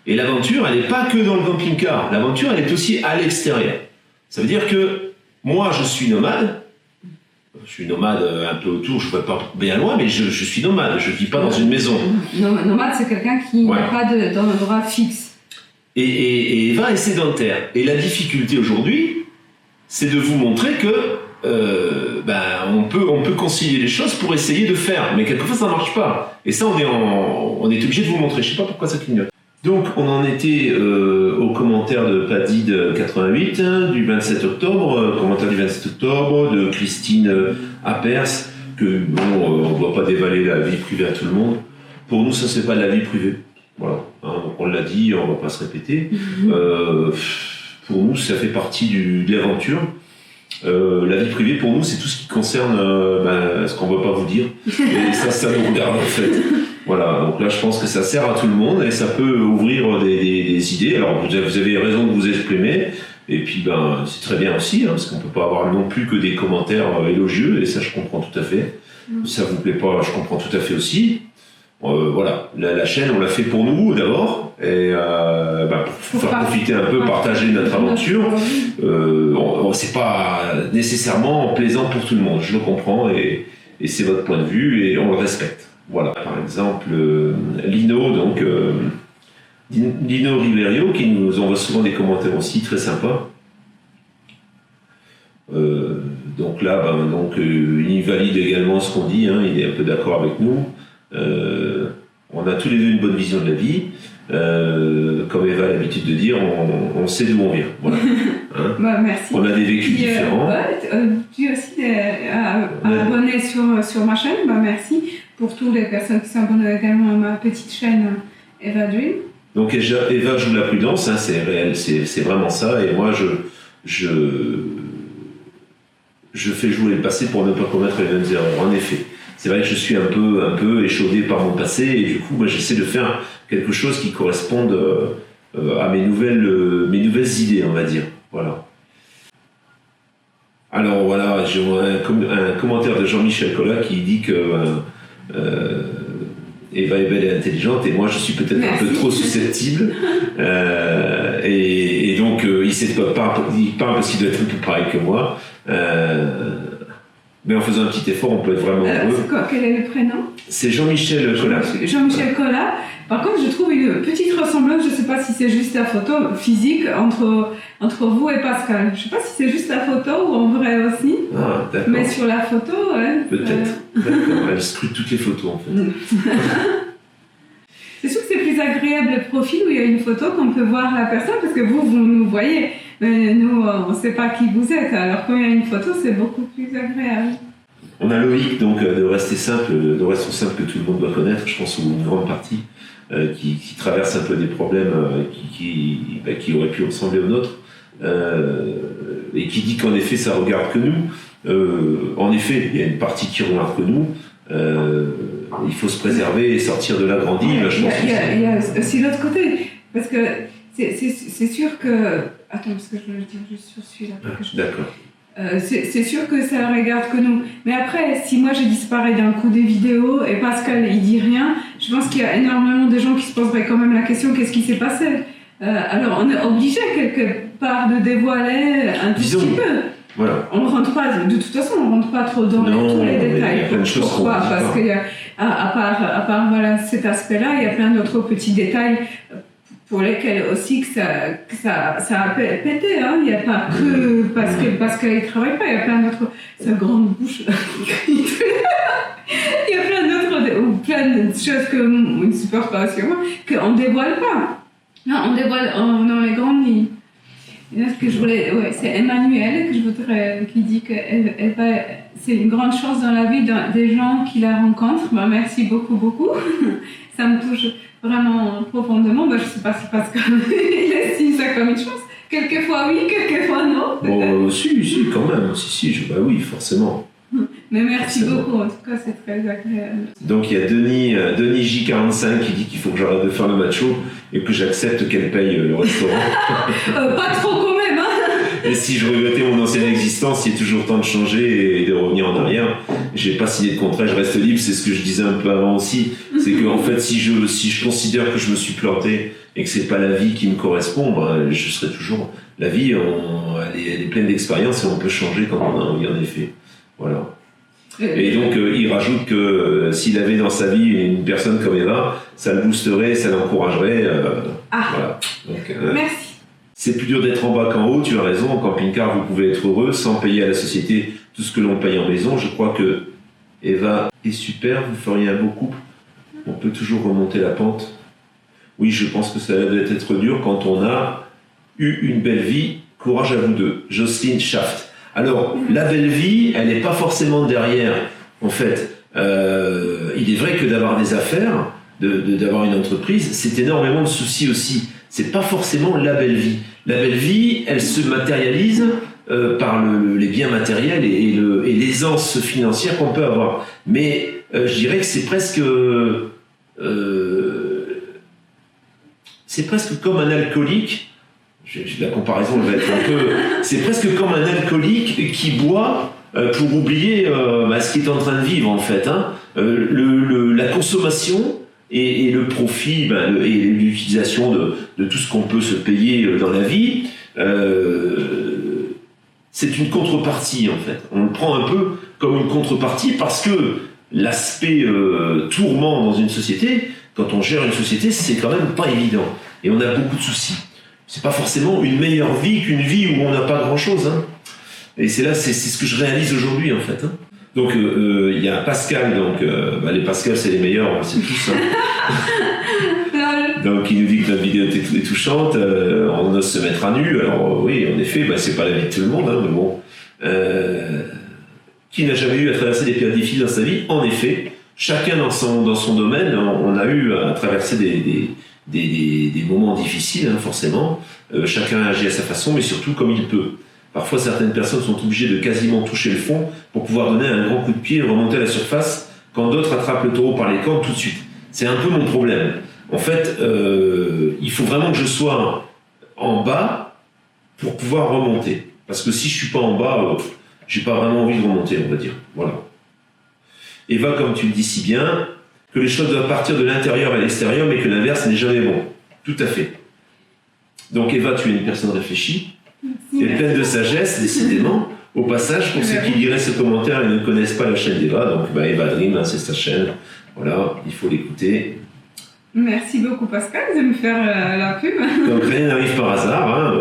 Et l'aventure, elle n'est pas que dans le camping-car. L'aventure, elle est aussi à l'extérieur. Ça veut dire que moi, je suis nomade. Je suis nomade un peu autour, je ne vais pas bien loin, mais je suis nomade, je ne vis pas dans une maison. Nomade, c'est quelqu'un qui n'a pas d'endroit fixe. Et Eva est sédentaire. Et la difficulté aujourd'hui, c'est de vous montrer que on peut concilier les choses pour essayer de faire. Mais quelquefois, ça ne marche pas. Et ça, on est obligé de vous montrer. Je ne sais pas pourquoi ça clignote. Donc, on en était au commentaire de Paddy de 88, du 27 octobre, commentaire du 27 octobre, de Christine Appers, que on ne doit pas dévaler la vie privée à tout le monde. Pour nous, ça, c'est pas de la vie privée. Voilà. Hein, donc on l'a dit, on ne va pas se répéter. Pour nous, ça fait partie de l'aventure. La vie privée, pour nous, c'est tout ce qui concerne ce qu'on ne va pas vous dire. Et ça nous regarde, en fait. Voilà, donc là je pense que ça sert à tout le monde et ça peut ouvrir des idées. Alors vous avez raison de vous exprimer, et puis c'est très bien aussi, hein, parce qu'on ne peut pas avoir non plus que des commentaires élogieux, et ça je comprends tout à fait. Si ça vous plaît pas, je comprends tout à fait aussi. Voilà, la chaîne on l'a fait pour nous d'abord, et pour faire profiter un peu, partager notre aventure. C'est pas nécessairement plaisant pour tout le monde, je le comprends, et c'est votre point de vue, et on le respecte. Voilà, par exemple, Lino, Lino Riverio, qui nous envoie souvent des commentaires aussi, très sympas. Donc là, il valide également ce qu'on dit, hein, il est un peu d'accord avec nous. On a tous les deux une bonne vision de la vie. Comme Eva a l'habitude de dire, on sait d'où on vient. Voilà. Hein, merci. On a des vécus différents. Tu aussi abonné sur ma chaîne, merci. Pour toutes les personnes qui s'abonnent également à ma petite chaîne Eva Dream. Donc Eva joue la prudence, hein, c'est réel, c'est vraiment ça. Et moi, je fais jouer le passé pour ne pas commettre les mêmes erreurs. En effet, c'est vrai que je suis un peu échaudé par mon passé, et du coup, j'essaie de faire quelque chose qui corresponde à mes nouvelles idées, on va dire. Voilà. Alors voilà, j'ai un commentaire de Jean-Michel Collat qui dit que Eva est belle et intelligente, et moi je suis peut-être un peu trop susceptible. Et donc il parle parce qu'il doit être un peu pareil que moi. Mais en faisant un petit effort, on peut être vraiment heureux. Quel est le prénom? C'est Jean-Michel Collat. Jean-Michel Collat. Par contre, je trouve une petite ressemblance, je ne sais pas si c'est juste la photo physique entre vous et Pascal. Je ne sais pas si c'est juste la photo ou en vrai aussi. Ah, d'accord. Mais sur la photo, ouais. Peut-être. D'accord. Elle scrute toutes les photos, en fait. C'est sûr que c'est plus agréable le profil où il y a une photo qu'on peut voir la personne, parce que vous nous voyez. Mais nous, on ne sait pas qui vous êtes. Alors quand il y a une photo, c'est beaucoup plus agréable. On a Loïc, donc de rester simple, de rester simple que tout le monde doit connaître, je pense, ou une grande partie, qui traverse un peu des problèmes qui auraient pu ressembler aux nôtres, et qui dit qu'en effet ça regarde que nous. En effet, il y a une partie qui regarde que nous. Il faut se préserver et sortir de là grandi. Il y a aussi l'autre côté, parce que c'est sûr que... Attends, parce que je veux le dire juste sur celui-là. D'accord. C'est sûr que ça ne regarde que nous. Mais après, si moi je disparais d'un coup des vidéos et Pascal il dit rien, je pense qu'il y a énormément de gens qui se poseraient quand même la question qu'est-ce qui s'est passé. Alors on est obligé quelque part de dévoiler un petit peu. Voilà. On rentre pas, de toute façon, on rentre pas trop dans tous les détails. Pourquoi? Parce qu'il y a, à part voilà, cet aspect-là, il y a plein d'autres petits détails pour lesquels aussi que ça a pété. Hein. Il n'y a pas que parce qu'il ne travaille pas, il y a plein d'autres... Sa grande bouche, là, il y a plein de choses que on ne supporte pas sur moi, qu'on ne dévoile pas. Non, on dévoile dans les grandes lignes. Et là, ce que je voulais, c'est Emmanuelle qui dit que c'est une grande chance dans la vie des gens qui la rencontrent. Ben, merci beaucoup. Ça me touche vraiment profondément. Ben, je ne sais pas si Pascal il estime ça comme une chance. Quelquefois oui, quelquefois non. Bon, si, quand même. Oui, forcément. Mais merci beaucoup, en tout cas, c'est très agréable. Donc il y a Denis J45 qui dit qu'il faut que j'arrête de faire le macho et que j'accepte qu'elle paye le restaurant. Pas trop quand même, hein. Et si je regrettais mon ancienne existence, il est toujours temps de changer et de revenir en arrière. J'ai pas signé de contrat, je reste libre, c'est ce que je disais un peu avant aussi. C'est que en fait, si je considère que je me suis planté et que c'est pas la vie qui me correspond, ben, je serai toujours... La vie, elle est pleine d'expériences et on peut changer quand on a envie, en effet. Voilà. Et donc, il rajoute que s'il avait dans sa vie une personne comme Eva, ça le boosterait, ça l'encouragerait. Voilà. Donc, merci. C'est plus dur d'être en bas qu'en haut, tu as raison. En camping-car, vous pouvez être heureux sans payer à la société tout ce que l'on paye en maison. Je crois que Eva est super, vous feriez un beau couple. On peut toujours remonter la pente. Oui, je pense que ça doit être dur quand on a eu une belle vie. Courage à vous deux. Jocelyne Schaft. Alors, la belle vie, elle n'est pas forcément derrière. En fait, il est vrai que d'avoir des affaires, d'avoir une entreprise, c'est énormément de soucis aussi. C'est pas forcément la belle vie. La belle vie, elle se matérialise par les biens matériels et l'aisance financière qu'on peut avoir. Mais je dirais que c'est presque comme un alcoolique. La comparaison va être un peu... C'est presque comme un alcoolique qui boit pour oublier ce qu'il est en train de vivre, en fait. Hein. La consommation et le profit et l'utilisation de tout ce qu'on peut se payer dans la vie, c'est une contrepartie, en fait. On le prend un peu comme une contrepartie parce que l'aspect tourment dans une société, quand on gère une société, c'est quand même pas évident. Et on a beaucoup de soucis. C'est pas forcément une meilleure vie qu'une vie où on n'a pas grand-chose. Hein. Et c'est ce que je réalise aujourd'hui, en fait. Hein. Donc, il y a Pascal. Donc, les Pascal, c'est les meilleurs, on le sait tous. Hein. Donc, il nous dit que notre vidéo est touchante. On ose se mettre à nu. Alors, oui, en effet, c'est pas la vie de tout le monde. Hein, mais bon. Qui n'a jamais eu à traverser des périodes difficiles dans sa vie? En effet, chacun dans son domaine, on a eu à traverser des moments difficiles, hein, forcément. Chacun agit à sa façon, mais surtout comme il peut. Parfois, certaines personnes sont obligées de quasiment toucher le fond pour pouvoir donner un grand coup de pied et remonter à la surface, quand d'autres attrapent le taureau par les cornes tout de suite. C'est un peu mon problème. En fait, il faut vraiment que je sois en bas pour pouvoir remonter. Parce que si je suis pas en bas, j'ai pas vraiment envie de remonter, on va dire. Voilà. Eva, comme tu le dis si bien, que les choses doivent partir de l'intérieur à l'extérieur, mais que l'inverse n'est jamais bon. Tout à fait. Donc Eva, tu es une personne réfléchie, tu es pleine de sagesse, décidément. Au passage, pour ceux qui liraient ce commentaire et ne connaissent pas la chaîne d'Eva, donc Eva Dream, hein, c'est sa chaîne. Voilà, il faut l'écouter. Merci beaucoup Pascal de me faire la pub. Donc rien n'arrive par hasard, hein,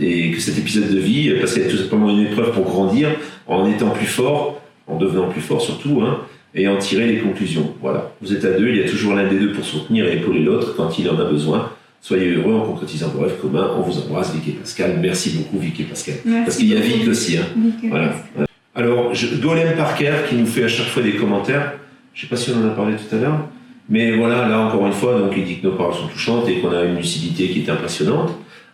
et que cet épisode de vie, parce qu'il y a tout simplement une épreuve pour grandir, en étant plus fort, en devenant plus fort surtout, hein, et en tirer les conclusions. Voilà, vous êtes à deux, il y a toujours l'un des deux pour soutenir et épauler l'autre quand il en a besoin. Soyez heureux en concrétisant vos rêves communs. On vous embrasse, Vic et Pascal. Merci beaucoup, Vic et Pascal. Merci parce qu'il y a beaucoup. Vic aussi. Hein. Voilà. Alors, Golem Parker qui nous fait à chaque fois des commentaires. Je ne sais pas si on en a parlé tout à l'heure. Mais voilà, là encore une fois, donc il dit que nos paroles sont touchantes et qu'on a une lucidité qui est impressionnante.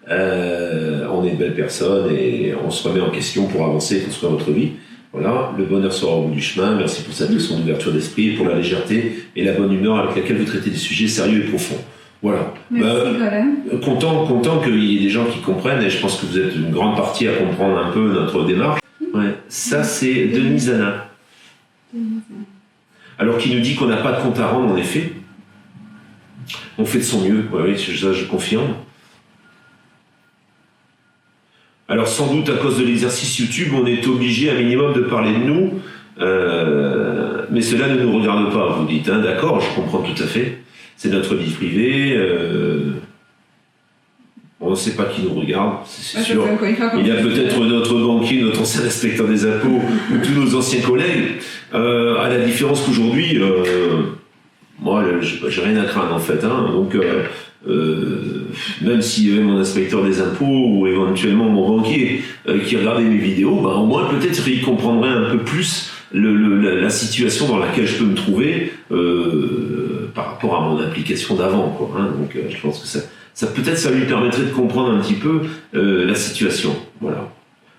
On est de belles personnes et on se remet en question pour avancer, construire votre vie. Voilà, le bonheur sera au bout du chemin. Merci pour cette leçon d'ouverture d'esprit, pour la légèreté et la bonne humeur avec laquelle vous traitez des sujets sérieux et profonds. Voilà. Merci, Content qu'il y ait des gens qui comprennent, et je pense que vous êtes une grande partie à comprendre un peu notre démarche. Ouais. Ça, c'est Denise Anna. Alors, qui nous dit qu'on n'a pas de compte à rendre, en effet. On fait de son mieux, oui, ça je confirme. Alors, sans doute, à cause de l'exercice YouTube, on est obligé un minimum de parler de nous, mais cela ne nous regarde pas, vous dites, hein, d'accord, je comprends tout à fait. C'est notre vie privée, on ne sait pas qui nous regarde, c'est sûr. Il y a peut-être notre banquier, notre ancien inspecteur des impôts, ou tous nos anciens collègues, à la différence qu'aujourd'hui, moi, j'ai rien à craindre en fait. Hein, donc, même s'il y avait mon inspecteur des impôts ou éventuellement mon banquier qui regardait mes vidéos, au moins peut-être il comprendrait un peu plus la situation dans laquelle je peux me trouver par rapport à mon implication d'avant, quoi, hein. Donc je pense que ça peut-être ça lui permettrait de comprendre un petit peu la situation. Voilà.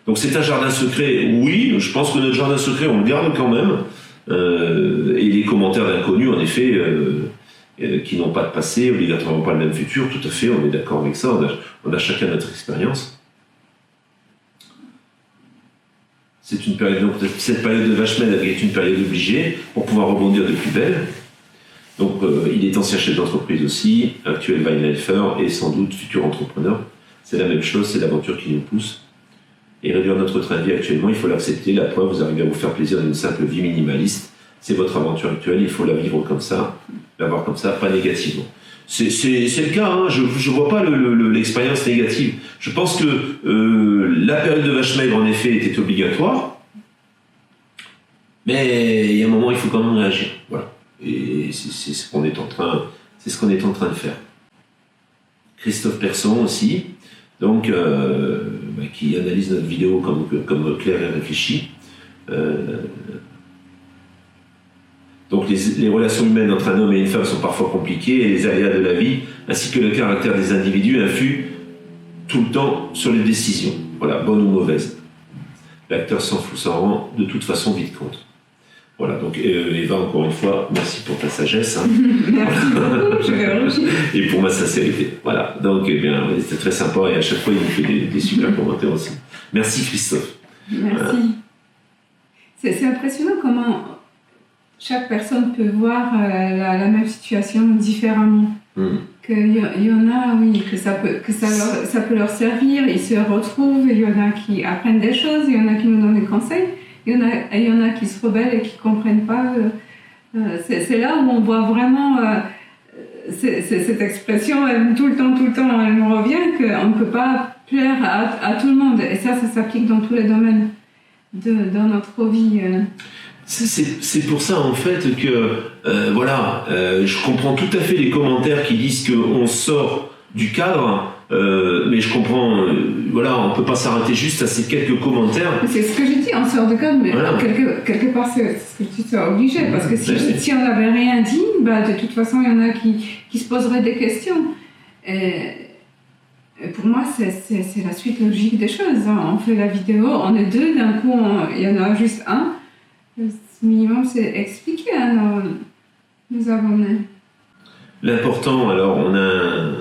Donc c'est un jardin secret, oui, je pense que notre jardin secret on le garde quand même, et les commentaires d'inconnus en effet qui n'ont pas de passé, obligatoirement pas le même futur, tout à fait, on est d'accord avec ça, on a chacun notre expérience. C'est une période, donc cette période de Vachemel est une période obligée pour pouvoir rebondir de plus belle. Donc il est ancien chef d'entreprise aussi, actuel Weinhelfer et sans doute futur entrepreneur. C'est la même chose, c'est l'aventure qui nous pousse. Et réduire notre train de vie actuellement, il faut l'accepter. La preuve, vous arrivez à vous faire plaisir d'une simple vie minimaliste. C'est votre aventure actuelle, il faut la vivre comme ça, la voir comme ça, pas négativement. C'est le cas, hein. Je ne vois pas l'expérience négative. Je pense que la période de Vachemel, en effet, était obligatoire, mais il y a un moment, il faut quand même réagir. Voilà. Et c'est ce qu'on est en train de faire. Christophe Persson aussi, donc, qui analyse notre vidéo comme claire et réfléchie. Donc les relations humaines entre un homme et une femme sont parfois compliquées et les aléas de la vie, ainsi que le caractère des individus, influent tout le temps sur les décisions. Voilà, bonnes ou mauvaises. L'acteur s'en rend de toute façon vite compte. Voilà, donc Eva, encore une fois, merci pour ta sagesse. Hein. Merci beaucoup, je vais rougir. Et pour ma sincérité. Voilà, donc c'était très sympa et à chaque fois il nous fait des super commentaires aussi. Merci Christophe. Merci. Voilà. C'est impressionnant comment chaque personne peut voir la même situation différemment. Qu'il y en a, oui, que ça peut leur servir, ils se retrouvent, il y en a qui apprennent des choses, il y en a qui nous donnent des conseils, il y en a qui se rebellent et qui ne comprennent pas. C'est là où on voit vraiment cette expression, tout le temps, elle me revient, qu'on ne peut pas plaire à tout le monde. Et ça s'applique dans tous les domaines dans notre vie. C'est pour ça en fait que je comprends tout à fait les commentaires qui disent qu'on sort du cadre, mais je comprends, on peut pas s'arrêter juste à ces quelques commentaires. C'est ce que j'ai dit, on sort du cadre, mais voilà. quelque part c'est ce que tu seras obligé, parce que si on n'avait rien dit, de toute façon il y en a qui se poseraient des questions. Et pour moi c'est la suite logique des choses, hein. On fait la vidéo, on est deux, d'un coup il y en a juste un. Ce minimum, c'est expliquer à nos abonnés. L'important, alors, on a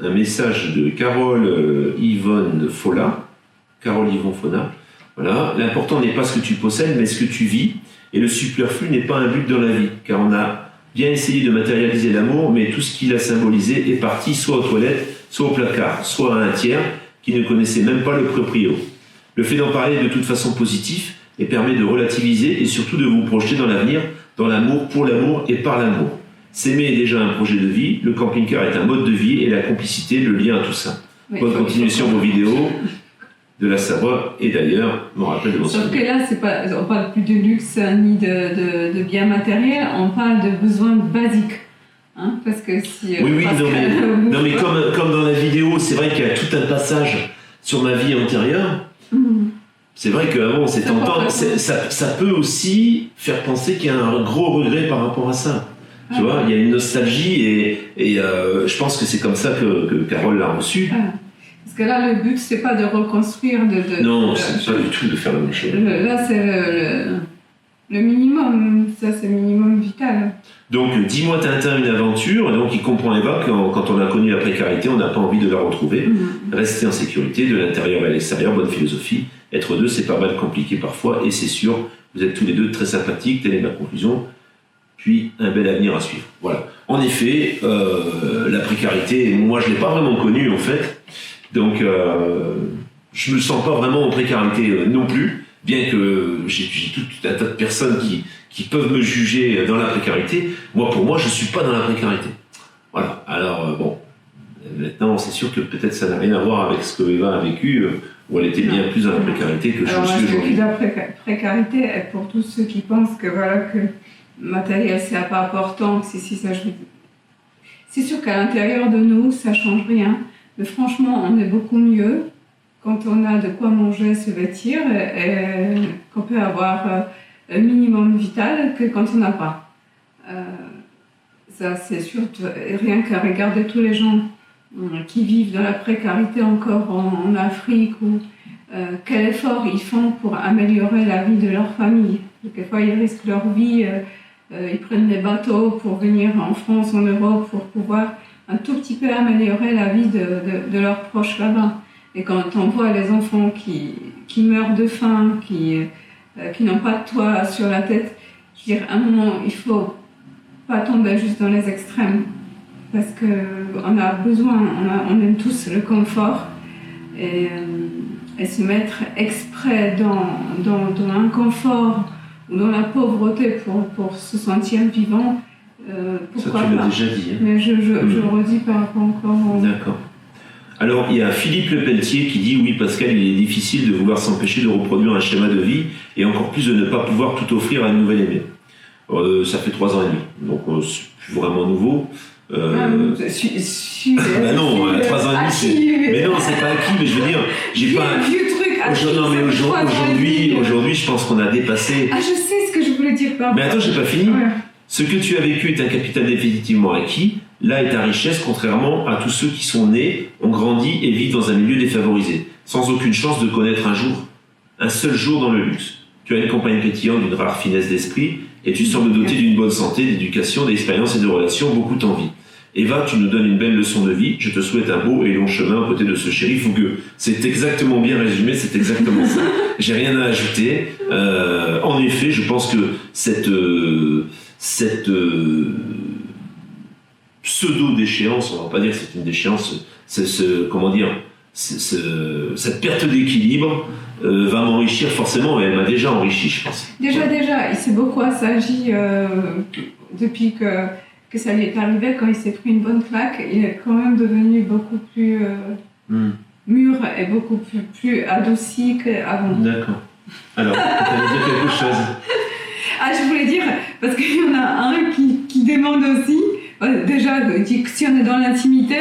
un message de Carole Yvonne Fola. Voilà. L'important n'est pas ce que tu possèdes, mais ce que tu vis. Et le superflu n'est pas un but dans la vie, car on a bien essayer de matérialiser l'amour, mais tout ce qu'il a symbolisé est parti soit aux toilettes, soit au placard, soit à un tiers qui ne connaissait même pas le proprio. Le fait d'en parler est de toute façon positif et permet de relativiser et surtout de vous projeter dans l'avenir, dans l'amour, pour l'amour et par l'amour. S'aimer est déjà un projet de vie, le camping-car est un mode de vie et la complicité, le lien à tout ça. Oui, bonne continuation vos vidéos de la Savoie et d'ailleurs, me rappelle de mon Sauf que là, on parle plus de luxe ni de biens matériels, on parle de besoins basiques. Hein, parce que si, oui, non mais comme dans la vidéo, c'est vrai qu'il y a tout un passage sur ma vie antérieure. C'est vrai qu'avant, c'est tentant, ça peut aussi faire penser qu'il y a un gros regret par rapport à ça. Tu vois, il y a une nostalgie et je pense que c'est comme ça que Carole l'a reçu. Parce que là, le but, c'est pas de reconstruire. Non, c'est pas du tout de faire la même chose. Là, c'est le minimum, ça c'est le minimum vital. Donc, dis-moi Tintin une aventure, donc il comprend Eva quand on a connu la précarité, on n'a pas envie de la retrouver. Rester en sécurité, de l'intérieur à l'extérieur, bonne philosophie. Être deux, c'est pas mal compliqué parfois, et c'est sûr, vous êtes tous les deux très sympathiques, telle est ma conclusion. Puis un bel avenir à suivre. Voilà. En effet, la précarité, moi je l'ai pas vraiment connue en fait, donc je me sens pas vraiment en précarité non plus, bien que j'ai tout un tas de personnes qui peuvent me juger dans la précarité. Pour moi, je suis pas dans la précarité. Voilà. Alors bon, maintenant c'est sûr que peut-être ça n'a rien à voir avec ce que Eva a vécu, où elle était bien plus dans la précarité que je suis aujourd'hui. La précarité est pour tous ceux qui pensent que le matériel c'est pas important, c'est sûr qu'à l'intérieur de nous ça change rien, mais franchement on est beaucoup mieux quand on a de quoi manger, se vêtir et qu'on peut avoir un minimum vital que quand on n'a pas. Ça c'est sûr, rien qu'à regarder tous les gens qui vivent dans la précarité encore en Afrique ou quel effort ils font pour améliorer la vie de leur famille. Quelquefois ils risquent leur vie. Ils prennent des bateaux pour venir en France, en Europe, pour pouvoir un tout petit peu améliorer la vie de leurs proches là-bas. Et quand on voit les enfants qui meurent de faim, qui n'ont pas de toit sur la tête, je veux dire, à un moment, il ne faut pas tomber juste dans les extrêmes. Parce qu'on a besoin, on aime tous le confort. Et se mettre exprès dans un confort ou dans la pauvreté pour se sentir vivant, pourquoi ça, tu l'as pas. déjà dit. Hein. Mais je redis par rapport encore. D'accord. Alors, il y a Philippe Le Pelletier qui dit « Oui, Pascal, il est difficile de vouloir s'empêcher de reproduire un schéma de vie et encore plus de ne pas pouvoir tout offrir à une nouvelle aimée. » Ça fait 3 ans et demi, donc c'est plus vraiment nouveau. Bah non, 3 ans et demi, c'est... Mais non, c'est pas acquis, mais je veux dire, j'ai pas... Vieux truc acquis, non, mais aujourd'hui, je pense qu'on a dépassé... Ah, je sais ce que je voulais dire, pardon. Mais attends, j'ai pas fini. Ouais. Ce que tu as vécu est un capital définitivement acquis. Là est ta richesse, contrairement à tous ceux qui sont nés, ont grandi et vivent dans un milieu défavorisé, sans aucune chance de connaître un seul jour dans le luxe. Tu as une compagne pétillante d'une rare finesse d'esprit, et tu sembles doté d'une bonne santé, d'éducation, d'expérience et de relations, beaucoup t'envient. Eva, tu nous donnes une belle leçon de vie, je te souhaite un beau et long chemin aux côtés de ce chéri fougueux. C'est exactement bien résumé, c'est exactement ça. J'ai rien à ajouter. En effet, je pense que cette pseudo-déchéance, on va pas dire que c'est une déchéance, cette perte d'équilibre va m'enrichir forcément, et elle m'a déjà enrichi, je pense. Déjà, il s'est beaucoup assagi depuis que ça lui est arrivé, quand il s'est pris une bonne claque, il est quand même devenu beaucoup plus mûr et beaucoup plus adouci qu'avant. D'accord. Alors, tu allais dire quelque chose. Ah, je voulais dire, parce qu'il y en a un qui demande aussi, déjà, si on est dans l'intimité,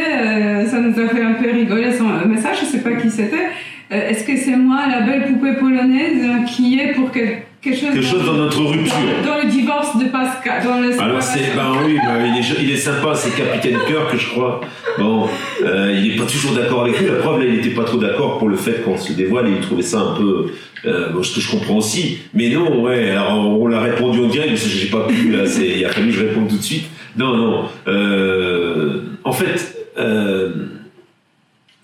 ça nous a fait un peu rigoler son message, je ne sais pas qui c'était. Est-ce que c'est moi, la belle poupée polonaise, qui est pour quelque chose dans notre rupture. Dans le divorce de Pascal. Alors oui, il est sympa, c'est Capitaine Cœur que je crois. Bon, il n'est pas toujours d'accord avec lui. La preuve, là, il n'était pas trop d'accord pour le fait qu'on se dévoile et il trouvait ça un peu... ce que je comprends aussi. Mais non, ouais, alors on l'a répondu en direct, parce que j'ai pas pu, là, il a fallu que je réponde tout de suite. Non. En fait...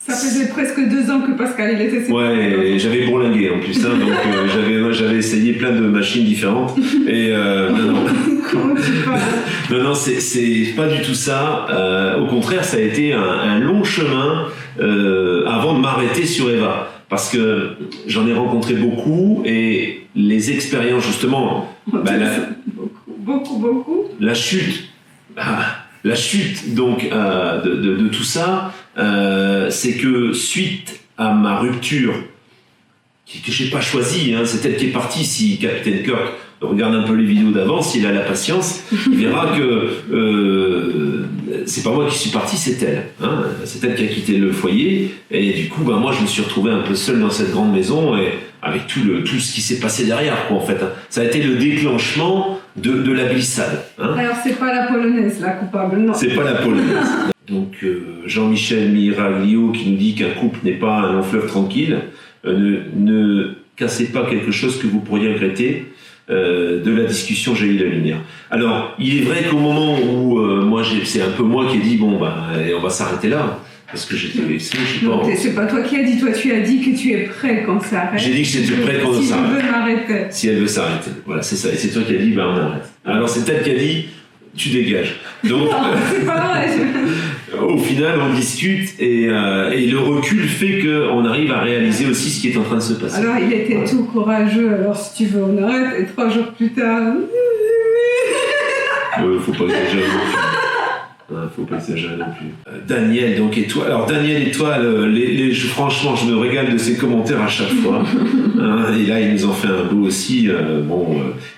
Ça faisait presque 2 ans que Pascal il était séparé. Ouais, et j'avais bourlingué en plus, hein, donc j'avais essayé plein de machines différentes. Et non. Comment tu parles? Non, c'est pas du tout ça. Au contraire, ça a été un long chemin avant de m'arrêter sur Eva. Parce que j'en ai rencontré beaucoup et les expériences, justement. Beaucoup. La chute. La chute donc de tout ça, c'est que suite à ma rupture, que j'ai pas choisie, hein, c'est elle qui est partie. Si Captain Kirk regarde un peu les vidéos d'avant, s'il a la patience, il verra que c'est pas moi qui suis parti, c'est elle. Hein, c'est elle qui a quitté le foyer et du coup, moi je me suis retrouvé un peu seul dans cette grande maison et avec tout ce qui s'est passé derrière, quoi, en fait. Hein. Ça a été le déclenchement de la glissade. Hein. Alors c'est pas la polonaise la coupable, non. C'est pas la polonaise. Donc Jean-Michel Miraglio qui nous dit qu'un couple n'est pas un long fleuve tranquille, ne cassez pas quelque chose que vous pourriez regretter. De la discussion jaillit la lumière. Alors, il est vrai qu'au moment où c'est un peu moi qui ai dit on va s'arrêter là, parce que j'étais vexé, je sais pas. C'est pas toi qui as dit, toi tu as dit que tu es prêt quand ça arrête. J'ai dit que j'étais prêt quand ça arrête. Si elle veut m'arrêter. Si elle veut s'arrêter, voilà, c'est ça. Et c'est toi qui as dit on arrête. Alors c'est elle qui a dit tu dégages. Donc, non, c'est pas vrai. Au final, on discute et le recul fait qu'on arrive à réaliser aussi ce qui est en train de se passer. Alors, il était tout courageux, alors si tu veux, on arrête. Et 3 jours plus tard... Faut pas exagérer non plus. Faut pas exagérer non plus. Daniel, donc Étoile. Alors, Daniel Étoile, franchement, je me régale de ses commentaires à chaque fois. Et là, il nous en fait un beau aussi.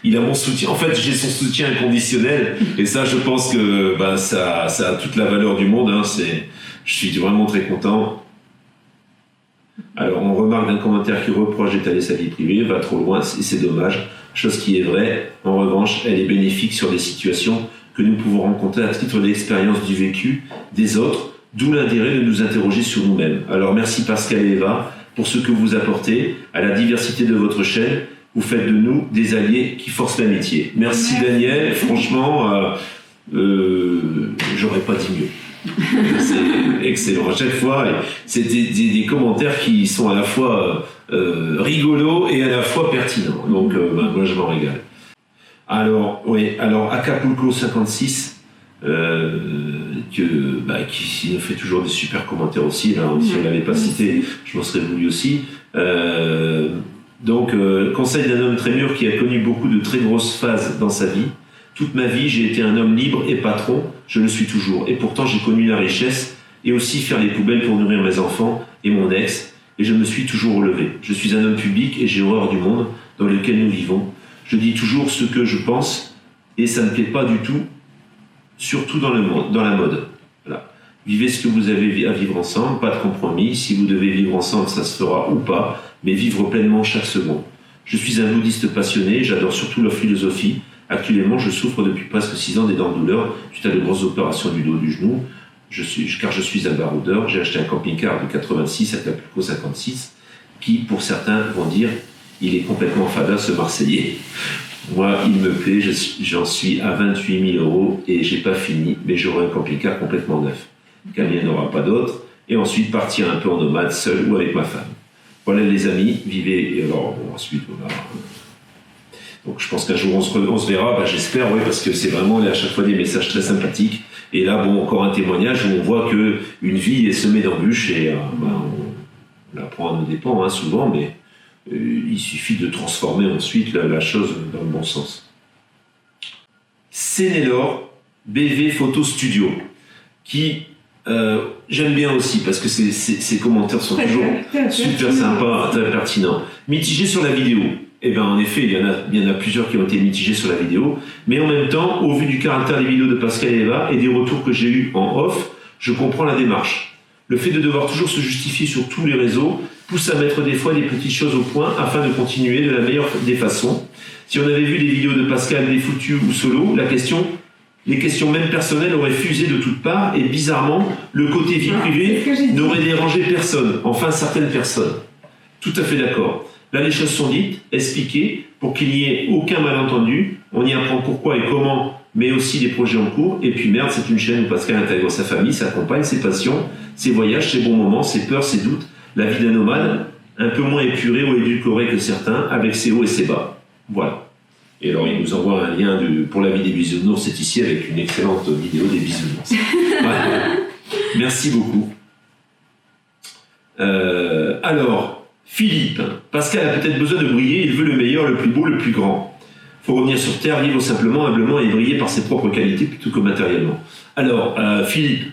Il a mon soutien. En fait, j'ai son soutien inconditionnel. Et ça, je pense que ça a toute la valeur du monde. Hein. Je suis vraiment très content. Alors, on remarque d'un commentaire qui reproche d'étaler sa vie privée, va trop loin, et c'est dommage. Chose qui est vraie. En revanche, elle est bénéfique sur des situations que nous pouvons rencontrer à titre d'expérience du vécu des autres, d'où l'intérêt de nous interroger sur nous-mêmes. Alors, merci Pascal et Eva pour ce que vous apportez à la diversité de votre chaîne. Vous faites de nous des alliés qui forcent l'amitié. Merci Daniel, franchement, j'aurais pas dit mieux. C'est excellent. À chaque fois, c'est des commentaires qui sont à la fois rigolos et à la fois pertinents. Donc, moi, je m'en régale. Alors Acapulco 56, qui nous fait toujours des super commentaires aussi. Là, si on l'avait pas cité, je m'en serais voulu aussi. Conseil d'un homme très mûr qui a connu beaucoup de très grosses phases dans sa vie. Toute ma vie, j'ai été un homme libre et patron, je le suis toujours. Et pourtant, j'ai connu la richesse et aussi faire les poubelles pour nourrir mes enfants et mon ex. Et je me suis toujours relevé. Je suis un homme public et j'ai horreur du monde dans lequel nous vivons. Je dis toujours ce que je pense et ça ne plaît pas du tout, surtout dans la mode. Voilà. Vivez ce que vous avez à vivre ensemble, pas de compromis. Si vous devez vivre ensemble, ça se fera ou pas, mais vivre pleinement chaque seconde. Je suis un bouddhiste passionné, j'adore surtout leur philosophie. Actuellement, je souffre depuis presque 6 ans des dents de douleur suite à de grosses opérations du dos du genou. Car je suis un baroudeur. J'ai acheté un camping-car de 86 à Acapulco 56, qui, pour certains, vont dire il est complètement fada ce Marseillais. Moi, il me plaît, j'en suis à 28 000 € et j'ai pas fini, mais j'aurai un camping-car complètement neuf. Car il n'y en aura pas d'autre. Et ensuite, partir un peu en nomade, seul ou avec ma femme. Voilà les amis, vivez. Et alors, ensuite, voilà. Donc je pense qu'un jour on se verra, j'espère, oui, parce que c'est vraiment à chaque fois des messages très sympathiques. Et là, encore un témoignage où on voit qu'une vie est semée d'embûches et on la prend à nos dépens, hein, souvent, mais il suffit de transformer ensuite la chose dans le bon sens. Sénélor BV Photo Studio, qui j'aime bien aussi parce que ces commentaires sont toujours super sympas, très pertinents. Mitigé sur la vidéo. Eh bien, en effet, il y en a plusieurs qui ont été mitigés sur la vidéo, mais en même temps, au vu du caractère des vidéos de Pascal et Eva et des retours que j'ai eus en off, je comprends la démarche. Le fait de devoir toujours se justifier sur tous les réseaux pousse à mettre des fois des petites choses au point afin de continuer de la meilleure des façons. Si on avait vu des vidéos de Pascal défoutues ou solo, les questions même personnelles auraient fusé de toutes parts et bizarrement, le côté vie privée n'aurait dérangé personne, enfin certaines personnes. Tout à fait d'accord. Là, les choses sont dites, expliquées, pour qu'il n'y ait aucun malentendu. On y apprend pourquoi et comment, mais aussi des projets en cours. Et puis Merde, c'est une chaîne où Pascal intègre sa famille, sa compagne, ses passions, ses voyages, ses bons moments, ses peurs, ses doutes. La vie d'un nomade, un peu moins épurée ou édulcorée que certains, avec ses hauts et ses bas. Voilà. Et alors, il nous envoie un lien pour la vie des bisounours, c'est ici avec une excellente vidéo des bisounours. Voilà. Merci beaucoup. Alors, Philippe, Pascal a peut-être besoin de briller, il veut le meilleur, le plus beau, le plus grand. Il faut revenir sur Terre, vivre simplement, humblement et briller par ses propres qualités plutôt que matériellement. Alors, Philippe,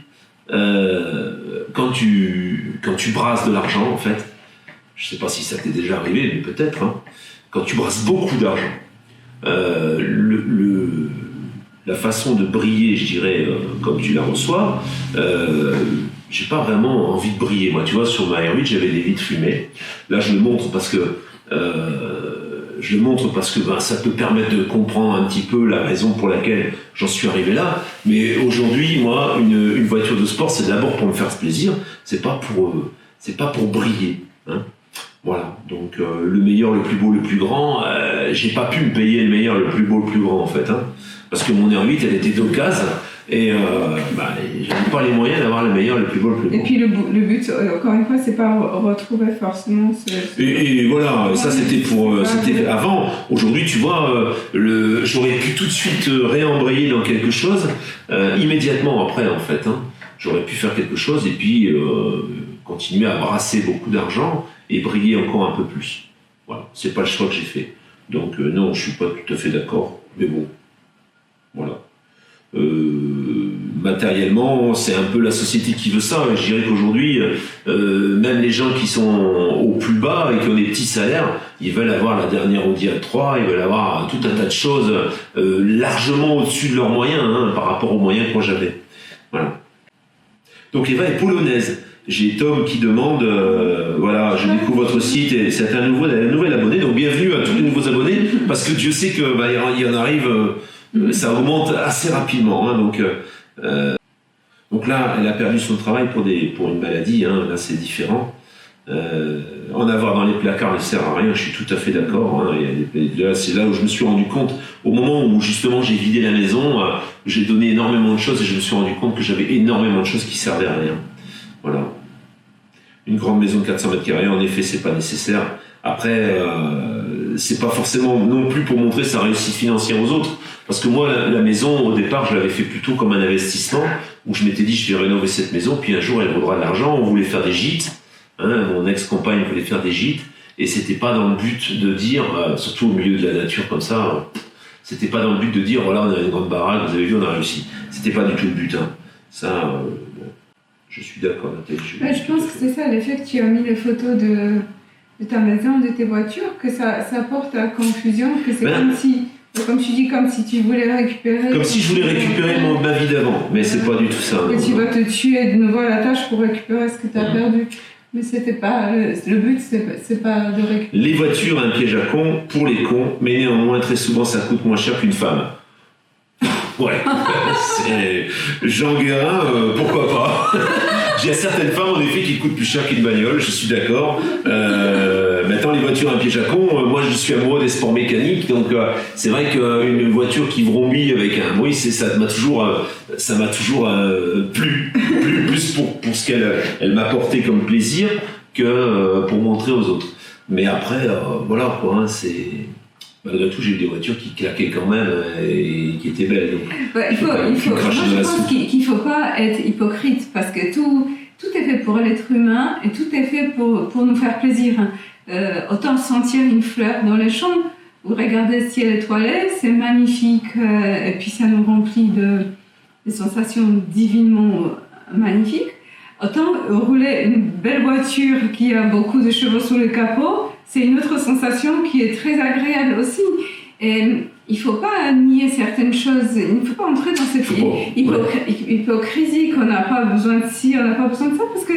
quand tu brasses de l'argent, en fait, je ne sais pas si ça t'est déjà arrivé, mais peut-être, hein, quand tu brasses beaucoup d'argent, la façon de briller, je dirais, comme tu la reçois, j'ai pas vraiment envie de briller. Moi, tu vois, sur ma R8, j'avais des vitres fumées. Là, je le montre parce que ça peut permettre de comprendre un petit peu la raison pour laquelle j'en suis arrivé là. Mais aujourd'hui, moi, une voiture de sport, c'est d'abord pour me faire plaisir. C'est pas pour briller. Hein. Voilà, donc le meilleur, le plus beau, le plus grand, j'ai pas pu me payer le meilleur, le plus beau, le plus grand en fait, hein, parce que mon R8 elle était d'occasion et j'avais pas les moyens d'avoir le meilleur, le plus beau, le plus grand. Et puis le but, encore une fois, c'est pas retrouver forcément Et voilà, ça c'était c'était avant. Aujourd'hui, tu vois, j'aurais pu tout de suite réembrayer dans quelque chose immédiatement après en fait, hein. J'aurais pu faire quelque chose et puis continuer à brasser beaucoup d'argent et briller encore un peu plus. Voilà, c'est pas le choix que j'ai fait. Donc non, je suis pas tout à fait d'accord, mais bon, voilà. Matériellement, c'est un peu la société qui veut ça. Je dirais qu'aujourd'hui, même les gens qui sont au plus bas et qui ont des petits salaires, ils veulent avoir la dernière Audi A3, ils veulent avoir tout un tas de choses largement au-dessus de leurs moyens, hein, par rapport aux moyens que moi j'avais. Voilà. Donc Eva est polonaise. J'ai Tom qui demande, voilà, je découvre votre site et c'est un nouvel abonné, donc bienvenue à tous les nouveaux abonnés, parce que Dieu sait que il y en arrive, ça augmente assez rapidement, hein, donc là, elle a perdu son travail pour une maladie, hein, là c'est différent. En avoir dans les placards ne sert à rien, je suis tout à fait d'accord, hein, et c'est là où je me suis rendu compte, au moment où justement j'ai vidé la maison, j'ai donné énormément de choses et je me suis rendu compte que j'avais énormément de choses qui servaient à rien. Voilà. Une grande maison de 400 mètres carrés, en effet, c'est pas nécessaire. Après, c'est pas forcément non plus pour montrer sa réussite financière aux autres. Parce que moi, la maison, au départ, je l'avais fait plutôt comme un investissement, où je m'étais dit, je vais rénover cette maison, puis un jour, elle vaudra de l'argent. On voulait faire des gîtes. Hein, mon ex-compagne voulait faire des gîtes. Et c'était pas dans le but de dire, surtout au milieu de la nature comme ça, c'était pas dans le but de dire, voilà, on a une grande baraque, vous avez vu, on a réussi. C'était pas du tout le but. Hein. Ça... Je suis d'accord, Nathalie. Je pense que c'est ça, l'effet que tu as mis les photos de ta maison, de tes voitures, que ça porte à confusion, que c'est comme tu dis, comme si tu voulais récupérer... Comme si je voulais récupérer ma vie d'avant, mais c'est pas du tout ça. Que tu vas te tuer de nouveau à la tâche pour récupérer ce que tu as perdu. Mais c'était pas... Le but, c'est pas de récupérer. Les voitures, un piège à con, pour les cons, mais néanmoins, très souvent, ça coûte moins cher qu'une femme. Ouais, c'est Jean Guérin, pourquoi pas. J'ai certaines femmes en effet qui coûtent plus cher qu'une bagnole, je suis d'accord. Maintenant les voitures un piège à con, moi je suis amoureux des sports mécaniques, donc c'est vrai qu'une voiture qui vrombit avec un bruit, ça m'a toujours plu plus pour ce qu'elle m'a apporté comme plaisir que pour montrer aux autres. Mais après, voilà quoi, hein, c'est... Malgré tout, j'ai eu des voitures qui claquaient quand même et qui étaient belles. Donc, je pense qu'il ne faut pas être hypocrite parce que tout est fait pour l'être humain et tout est fait pour nous faire plaisir. Autant sentir une fleur dans les champs ou regarder le ciel étoilé, c'est magnifique et puis ça nous remplit de sensations divinement magnifiques. Autant rouler une belle voiture qui a beaucoup de chevaux sous le capot, c'est une autre sensation qui est très agréable aussi. Et il ne faut pas nier certaines choses. Il ne faut pas entrer dans cette hypocrisie qu'on n'a pas besoin de ci, on n'a pas besoin de ça, parce que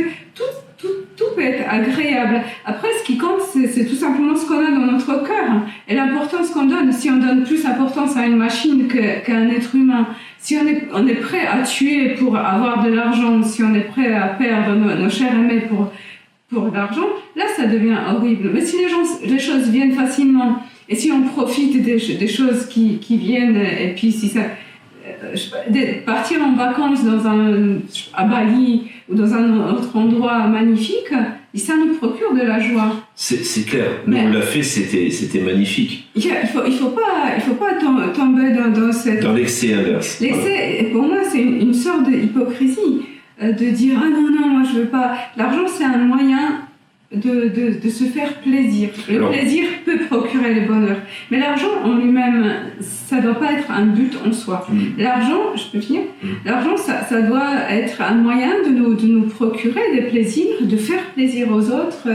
tout peut être agréable. Après, ce qui compte, c'est tout simplement ce qu'on a dans notre cœur et l'importance qu'on donne. Si on donne plus d'importance à une machine qu'à un être humain, si on est prêt à tuer pour avoir de l'argent, si on est prêt à perdre nos chers aimés pour l'argent, là ça devient horrible. Mais si les choses viennent facilement, et si on profite des choses qui viennent, et puis si ça... partir en vacances à Bali ou dans un autre endroit magnifique, ça nous procure de la joie. C'est clair. Nous, on l'a fait, c'était magnifique. Il faut pas tomber dans l'excès inverse. L'excès, pour moi, c'est une sorte d'hypocrisie. De dire « Ah non, moi je veux pas ». L'argent, c'est un moyen de se faire plaisir. Le plaisir peut procurer le bonheur. Mais l'argent en lui-même, ça doit pas être un but en soi. L'argent, je peux finir ? L'argent, ça doit être un moyen de nous procurer des plaisirs, de faire plaisir aux autres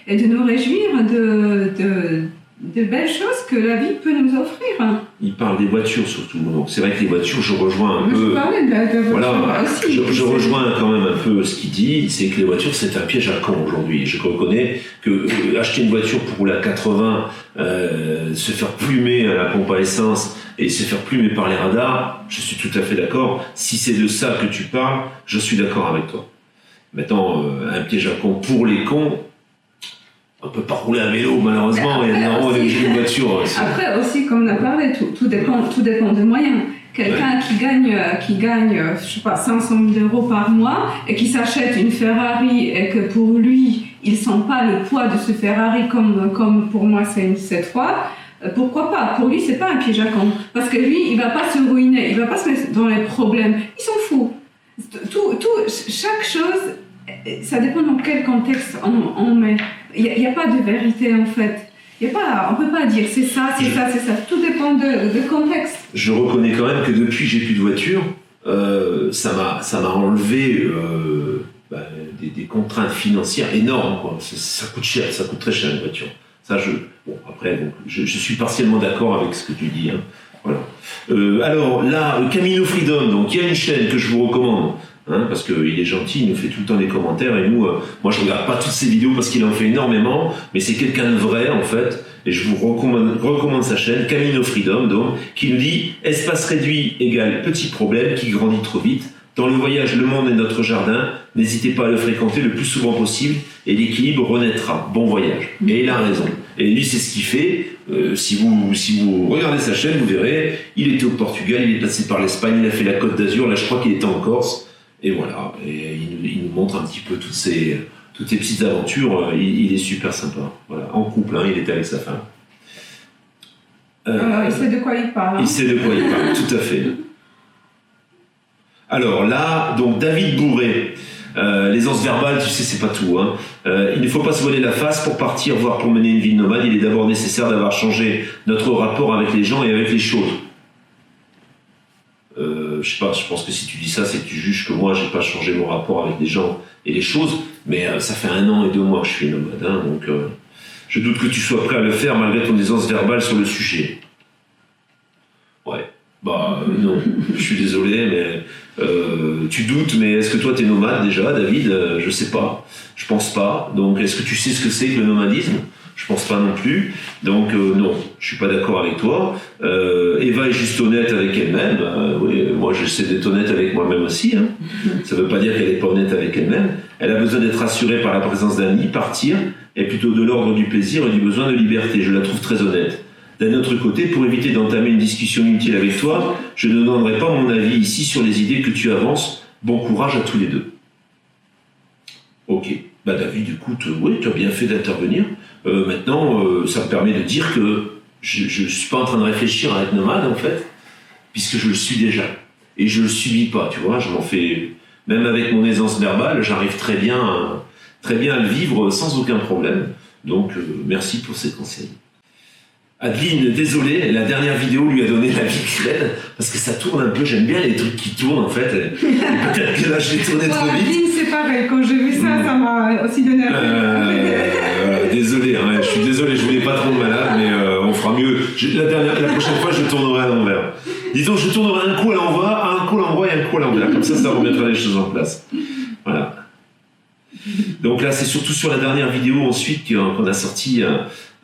et de nous réjouir de belles choses que la vie peut nous offrir. Il parle des voitures surtout. Donc c'est vrai que les voitures, je rejoins un peu. Je parlais de la voiture aussi. Je rejoins quand même un peu ce qu'il dit, c'est que les voitures c'est un piège à con aujourd'hui. Je reconnais que acheter une voiture pour rouler à 80, se faire plumer à la pompe à essence et se faire plumer par les radars, je suis tout à fait d'accord. Si c'est de ça que tu parles, je suis d'accord avec toi. Maintenant, un piège à con pour les cons. On ne peut pas rouler à vélo, malheureusement, et on est obligé d'une voiture. Après aussi, comme on a parlé, tout dépend des moyens. Quelqu'un qui gagne, je sais pas, 500 000 € par mois et qui s'achète une Ferrari et que pour lui, il ne sent pas le poids de ce Ferrari comme pour moi c'est une C3, pourquoi pas? Pour lui, c'est pas un piège à con. Parce que lui, il va pas se ruiner, il va pas se mettre dans les problèmes. Il s'en fout. Chaque chose, ça dépend dans quel contexte on met. Il n'y a pas de vérité en fait. On ne peut pas dire c'est ça. Tout dépend de contexte. Je reconnais quand même que depuis que j'ai plus de voiture, ça m'a enlevé des contraintes financières énormes, quoi. Ça coûte cher, ça coûte très cher une voiture. Je suis partiellement d'accord avec ce que tu dis. Hein. Voilà. Alors là, Camino Freedom, donc il y a une chaîne que je vous recommande. Hein, parce qu'il est gentil, il nous fait tout le temps des commentaires et nous, moi je regarde pas toutes ses vidéos parce qu'il en fait énormément, mais c'est quelqu'un de vrai en fait, et je vous recommande sa chaîne, Camino Freedom, donc, qui nous dit « Espace réduit égale petit problème qui grandit trop vite. Dans le voyage, le monde est notre jardin, n'hésitez pas à le fréquenter le plus souvent possible et l'équilibre renaîtra. Bon voyage. » Et il a raison. Et lui, c'est ce qu'il fait. Si vous regardez sa chaîne, vous verrez, il était au Portugal, il est passé par l'Espagne, il a fait la Côte d'Azur, là je crois qu'il était en Corse. Et voilà, et il nous montre un petit peu toutes ces petites aventures. Il est super sympa. Voilà, en couple, hein, il était avec sa femme. Il sait de quoi il parle. Il sait de quoi il parle, tout à fait. Alors là, donc David Bourré, l'aisance verbale, tu sais, c'est pas tout. Hein. Il ne faut pas se voiler la face pour partir, voire pour mener une vie nomade. Il est d'abord nécessaire d'avoir changé notre rapport avec les gens et avec les choses. Je sais pas, je pense que si tu dis ça, c'est que tu juges que moi, j'ai pas changé mon rapport avec les gens et les choses, mais ça fait 1 an et 2 mois que je suis nomade, hein, donc je doute que tu sois prêt à le faire malgré ton aisance verbale sur le sujet. Ouais, non, je suis désolé, mais tu doutes, mais est-ce que toi t'es nomade déjà, David? Je sais pas, je pense pas, donc est-ce que tu sais ce que c'est que le nomadisme? Je pense pas non plus, donc non, je suis pas d'accord avec toi. Eva est juste honnête avec elle-même. Oui, moi j'essaie d'être honnête avec moi-même aussi. Hein. Ça veut pas dire qu'elle est pas honnête avec elle-même. Elle a besoin d'être rassurée par la présence d'un nid. Partir est plutôt de l'ordre du plaisir et du besoin de liberté. Je la trouve très honnête. D'un autre côté, pour éviter d'entamer une discussion inutile avec toi, je ne donnerai pas mon avis ici sur les idées que tu avances. Bon courage à tous les deux. Ok. David, écoute, oui, tu as bien fait d'intervenir. Maintenant, ça me permet de dire que je ne suis pas en train de réfléchir à être nomade, en fait, puisque je le suis déjà. Et je ne le subis pas, tu vois, je m'en fais... Même avec mon aisance verbale, j'arrive très bien à le vivre sans aucun problème. Donc, merci pour ces conseils. Adeline, désolé, la dernière vidéo lui a donné la vie crème, parce que ça tourne un peu, j'aime bien les trucs qui tournent en fait, et peut-être que là je l'ai tourné trop vite. Adeline, c'est pareil, quand j'ai vu ça, ça m'a aussi donné désolé, hein, je suis désolé, je voulais pas trop de malade, mais on fera mieux. La prochaine fois, je tournerai à l'envers. Disons, je tournerai un coup à l'envers et un coup à l'envers, comme ça remettra les choses en place. Voilà. Donc là, c'est surtout sur la dernière vidéo ensuite qu'on a sorti...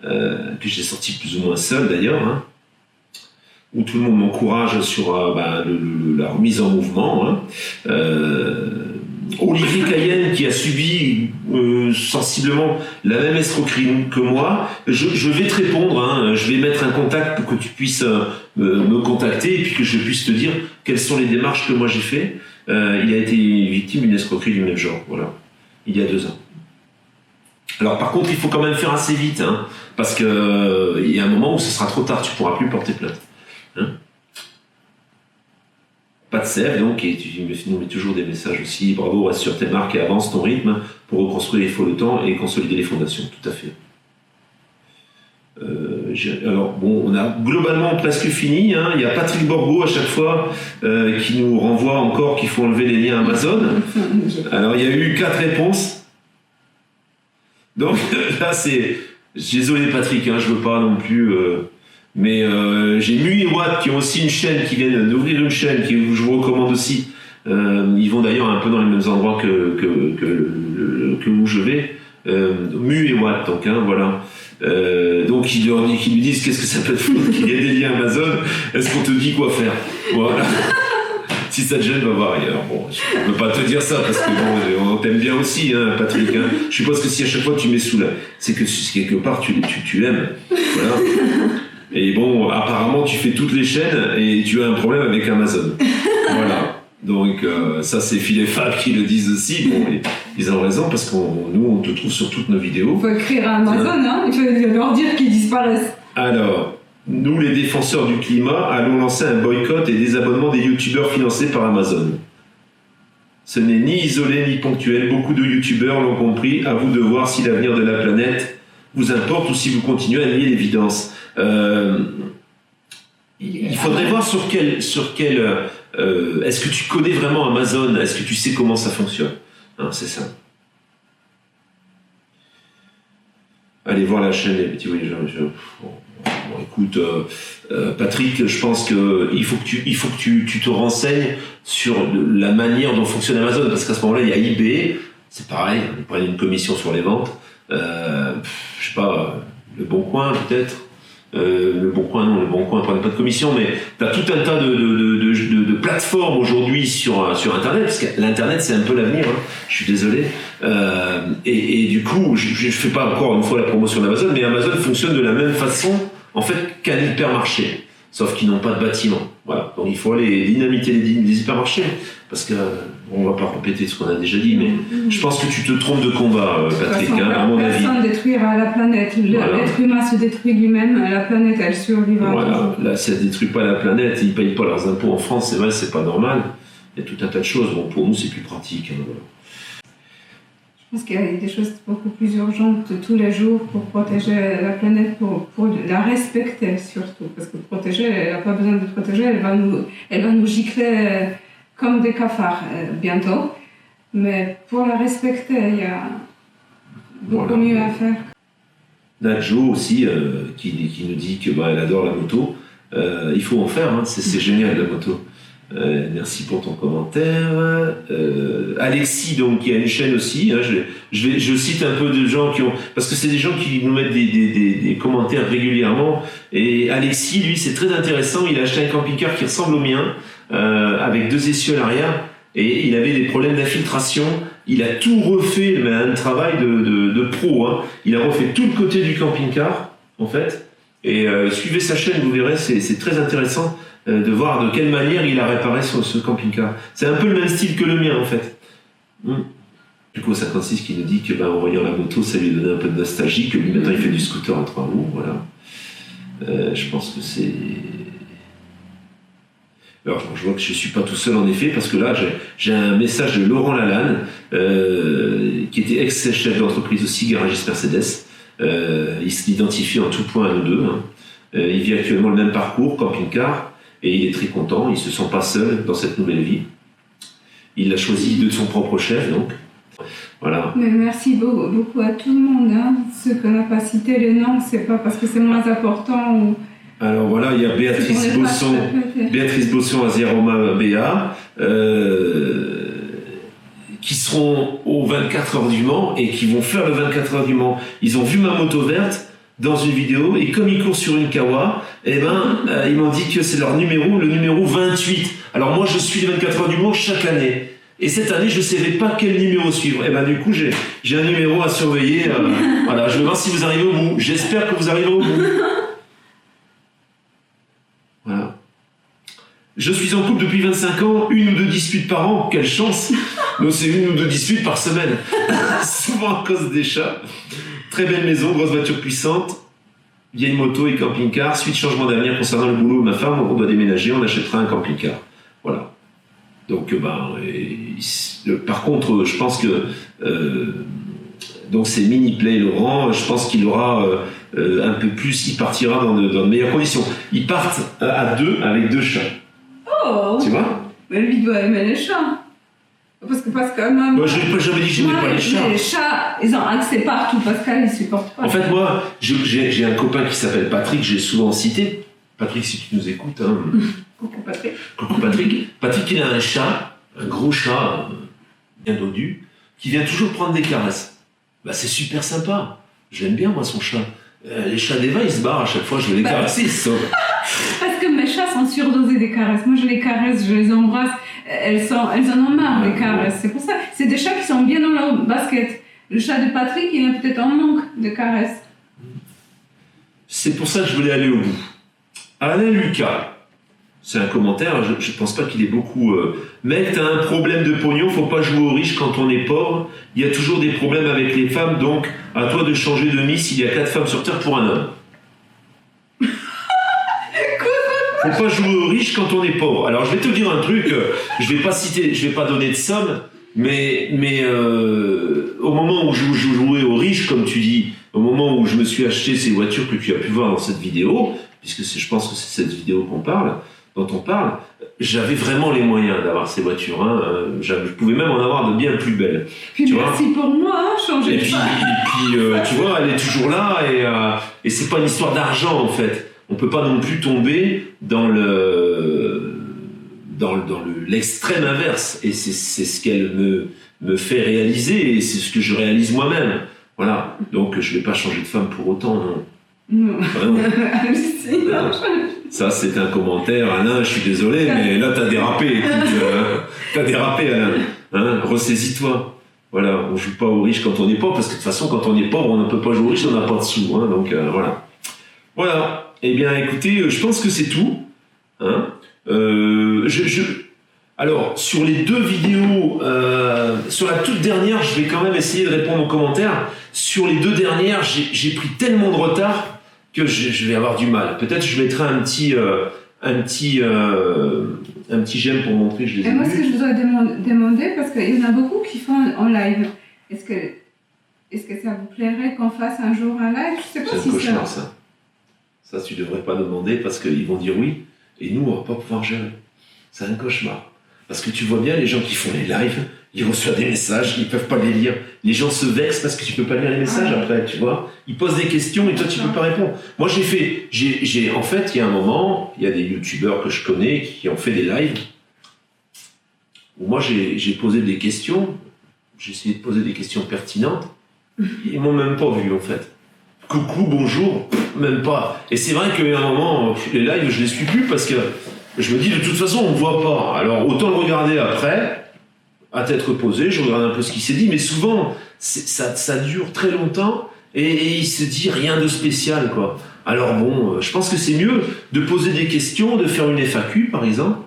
que j'ai sorti plus ou moins seul d'ailleurs, hein, où tout le monde m'encourage sur la remise en mouvement. Hein. Olivier Cayenne qui a subi sensiblement la même escroquerie que moi, je vais te répondre, hein, je vais mettre un contact pour que tu puisses me contacter et puis que je puisse te dire quelles sont les démarches que moi j'ai fait. Il a été victime d'une escroquerie du même genre, voilà, il y a 2 ans. Alors par contre, il faut quand même faire assez vite, hein, parce que il y a un moment où ce sera trop tard, tu pourras plus porter plainte. Hein. Pas de sève, donc, et tu nous mets toujours des messages aussi. Bravo, reste sur tes marques et avance ton rythme pour reconstruire il faut le temps et consolider les fondations. Tout à fait. Alors, bon, on a globalement presque fini. Hein. Il y a Patrick Borgo à chaque fois qui nous renvoie encore qu'il faut enlever les liens Amazon. Alors, il y a eu 4 réponses. Donc, là, c'est. Désolé, Patrick, hein, je veux pas non plus. Mais j'ai Mu et Watt qui ont aussi une chaîne, qui viennent d'ouvrir une chaîne, que je vous recommande aussi. Ils vont d'ailleurs un peu dans les mêmes endroits que où je vais. Mu et Watt, donc, hein, voilà. Donc qu'ils lui disent qu'est-ce que ça peut te foutre qu'il y ait des liens Amazon, est-ce qu'on te dit quoi faire? Voilà. Si ça te gêne, va voir ailleurs. Bon, je ne peux pas te dire ça parce que bon, on t'aime bien aussi, hein, Patrick. Hein. Je suppose que si à chaque fois tu mets sous là, c'est que quelque part tu l'aimes. Voilà. Et bon, apparemment, tu fais toutes les chaînes et tu as un problème avec Amazon. Voilà. Donc, ça, c'est Phil et Fab qui le disent aussi. Bon, ils ont raison parce nous, on te trouve sur toutes nos vidéos. Il faut écrire à Amazon, hein. Il faut leur dire qu'ils disparaissent. Alors, nous, les défenseurs du climat, allons lancer un boycott et désabonnement des youtubeurs financés par Amazon. Ce n'est ni isolé ni ponctuel. Beaucoup de youtubeurs l'ont compris. À vous de voir si l'avenir de la planète vous importe ou si vous continuez à nier l'évidence. Il faudrait voir sur quel est-ce que tu connais vraiment Amazon? Est-ce que tu sais comment ça fonctionne? Hein, c'est ça. Allez voir la chaîne des petits voyageurs. Bon, écoute, Patrick, je pense que il faut que tu te renseignes sur la manière dont fonctionne Amazon, parce qu'à ce moment-là, il y a eBay, c'est pareil, ils prennent une commission sur les ventes. Je sais pas, Le Bon Coin peut-être. Le Bon Coin, non, Le Bon Coin ne prend pas de commission, mais tu as tout un tas de plateformes aujourd'hui sur Internet, parce que l'Internet c'est un peu l'avenir, hein, je suis désolé. Et du coup, je ne fais pas encore une fois la promotion d'Amazon, mais Amazon fonctionne de la même façon en fait qu'un hypermarché, sauf qu'ils n'ont pas de bâtiment. Voilà. Donc il faut aller dynamiter les hypermarchés, parce que on va pas répéter ce qu'on a déjà dit, mais je pense que tu te trompes de combat, Patrick, hein, à mon avis. Personne détruira la planète. Voilà. L'être humain se détruit lui-même, la planète, elle survivra. Voilà, là, ça ne détruit pas la planète, ils ne payent pas leurs impôts en France, c'est vrai, c'est pas normal. Il y a tout un tas de choses. Bon, pour nous, c'est plus pratique. Hein, voilà. Je pense qu'il y a des choses beaucoup plus urgentes tous les jours pour protéger la planète, pour la respecter surtout. Parce que protéger, elle n'a pas besoin de protéger, elle va nous gicler comme des cafards bientôt. Mais pour la respecter, il y a beaucoup mieux à faire. Nadjo aussi, qui nous dit que elle adore la moto. Il faut en faire, hein, c'est génial la moto. Merci pour ton commentaire. Alexis, donc, qui a une chaîne aussi. Hein, je cite un peu de gens qui ont, parce que c'est des gens qui nous mettent des commentaires régulièrement. Et Alexis, lui, c'est très intéressant. Il a acheté un camping-car qui ressemble au mien, avec 2 essieux à l'arrière, et il avait des problèmes d'infiltration. Il a tout refait, mais un travail de pro. Hein. Il a refait tout le côté du camping-car, en fait. Et suivez sa chaîne, vous verrez, c'est très intéressant. De voir de quelle manière il a réparé ce camping-car. C'est un peu le même style que le mien en fait. Du coup, 56 qui nous dit que en voyant la moto, ça lui donnait un peu de nostalgie, que lui maintenant il fait du scooter à 3 roues. Voilà. Je pense que c'est. Alors, je vois que je ne suis pas tout seul en effet, parce que là, j'ai un message de Laurent Lalanne, qui était ex-chef d'entreprise aussi, garagiste Mercedes. Il s'identifie en tout point à nous deux. Hein. Il vit actuellement le même parcours, camping-car. Et il est très content, il ne se sent pas seul dans cette nouvelle vie. Il l'a choisi de son propre chef, donc. Voilà. Mais merci beaucoup à tout le monde. Hein. Ceux qu'on n'a pas cité les noms, c'est pas parce que c'est moins important. Ou... Alors voilà, il y a Béatrice Bosson, Asiaroma BA, qui seront aux 24 heures du Mans et qui vont faire le 24 heures du Mans. Ils ont vu ma moto verte dans une vidéo, et comme ils courent sur une Kawa, ils m'ont dit que c'est leur numéro, le numéro 28. Alors moi, je suis les 24 heures du Mans chaque année. Et cette année, je ne savais pas quel numéro suivre. Et ben du coup, j'ai un numéro à surveiller. Voilà, je vais voir si vous arrivez au bout. J'espère que vous arriverez au bout. Voilà. Je suis en couple depuis 25 ans, 1 ou 2 disputes par an. Quelle chance! Donc c'est 1 ou 2 disputes par semaine. Souvent à cause des chats. Très belle maison, grosse voiture puissante. Vieille moto et camping-car. Suite changement d'avenir concernant le boulot de ma femme. On doit déménager, on achètera un camping-car. Voilà. Donc, par contre, je pense que donc c'est mini-play Laurent. Je pense qu'il aura un peu plus. Il partira dans de meilleures conditions. Ils partent à 2 avec 2 chats. Oh. Tu vois? Mais lui il doit aimer les chats. Parce que Pascal, moi, je n'ai jamais dit que j'aimais pas les chats. Les chats, ils ont accès partout. Pascal, il supporte pas. En fait, moi, j'ai un copain qui s'appelle Patrick. J'ai souvent cité. Patrick, si tu nous écoutes. Hein. Coucou Patrick. Coucou Patrick. Patrick, il a un chat, un gros chat, bien dodu, qui vient toujours prendre des caresses. Bah, c'est super sympa. J'aime bien, moi, son chat. Les chats d'Eva, ils se barrent à chaque fois, je vais les caresser, ils se sauvent. Parce que mes chats sont surdosés des caresses. Moi, je les caresse, je les embrasse. Elles en ont marre des caresses. C'est pour ça. C'est des chats qui sont bien dans leur basket. Le chat de Patrick, il a peut-être en manque de caresses. C'est pour ça que je voulais aller au bout. Alain Lucas. C'est un commentaire, je pense pas qu'il ait beaucoup... Mec, t'as un problème de pognon, faut pas jouer aux riches quand on est pauvre. Il y a toujours des problèmes avec les femmes, donc à toi de changer de miss, il y a 4 femmes sur Terre pour un homme. Faut pas jouer aux riches quand on est pauvre. Alors je vais te dire un truc, je vais pas donner de somme, mais au moment où je jouais aux riches, comme tu dis, au moment où je me suis acheté ces voitures que tu as pu voir dans cette vidéo, puisque je pense que c'est cette vidéo dont on parle, j'avais vraiment les moyens d'avoir ces voitures. Hein. Je pouvais même en avoir de bien plus belles. Puis tu merci vois pour moi, changer de femme. Et puis tu vois, elle est toujours là et c'est pas une histoire d'argent en fait. On peut pas non plus tomber dans l'extrême inverse. Et c'est ce qu'elle me fait réaliser et c'est ce que je réalise moi-même. Voilà. Donc je vais pas changer de femme pour autant, non. Non. Non. Ça, c'est un commentaire. Alain, je suis désolé, mais là, t'as dérapé. T'as dérapé, Alain. Hein, ressaisis-toi. Voilà, on joue pas aux riches quand on est pauvre, parce que de toute façon, quand on est pauvre, on ne peut pas jouer aux riches, on n'a pas de sous. Hein, donc, voilà. Voilà. Eh bien, écoutez, je pense que c'est tout. Hein. Alors, sur les 2 vidéos, sur la toute dernière, je vais quand même essayer de répondre aux commentaires. Sur les 2 dernières, j'ai pris tellement de retard que je vais avoir du mal. Peut-être je mettrai un petit j'aime pour montrer que je les ai Et moi, vus. ce que je voudrais demander, parce qu'il y en a beaucoup qui font en live, est-ce que ça vous plairait qu'on fasse un jour un live? Je sais pas C'est si un cauchemar, ça. Ça, tu devrais pas demander parce qu'ils vont dire oui, et nous, on va pas pouvoir gérer. C'est un cauchemar. Parce que tu vois bien, les gens qui font les lives, ils reçoivent des messages, ils peuvent pas les lire. Les gens se vexent parce que tu peux pas lire les messages après, tu vois. Ils posent des questions et toi, tu peux pas répondre. Moi, en fait, il y a un moment, il y a des youtubeurs que je connais qui ont fait des lives où moi, j'ai posé des questions, j'ai essayé de poser des questions pertinentes. Ils m'ont même pas vu, en fait. Coucou, bonjour, même pas. Et c'est vrai qu'à un moment, les lives, je les suis plus parce que je me dis, de toute façon, on ne voit pas. Alors, autant le regarder après, à tête reposée, je regarde un peu ce qui s'est dit, mais souvent, ça dure très longtemps et il se dit rien de spécial, quoi. Alors bon, je pense que c'est mieux de poser des questions, de faire une FAQ, par exemple.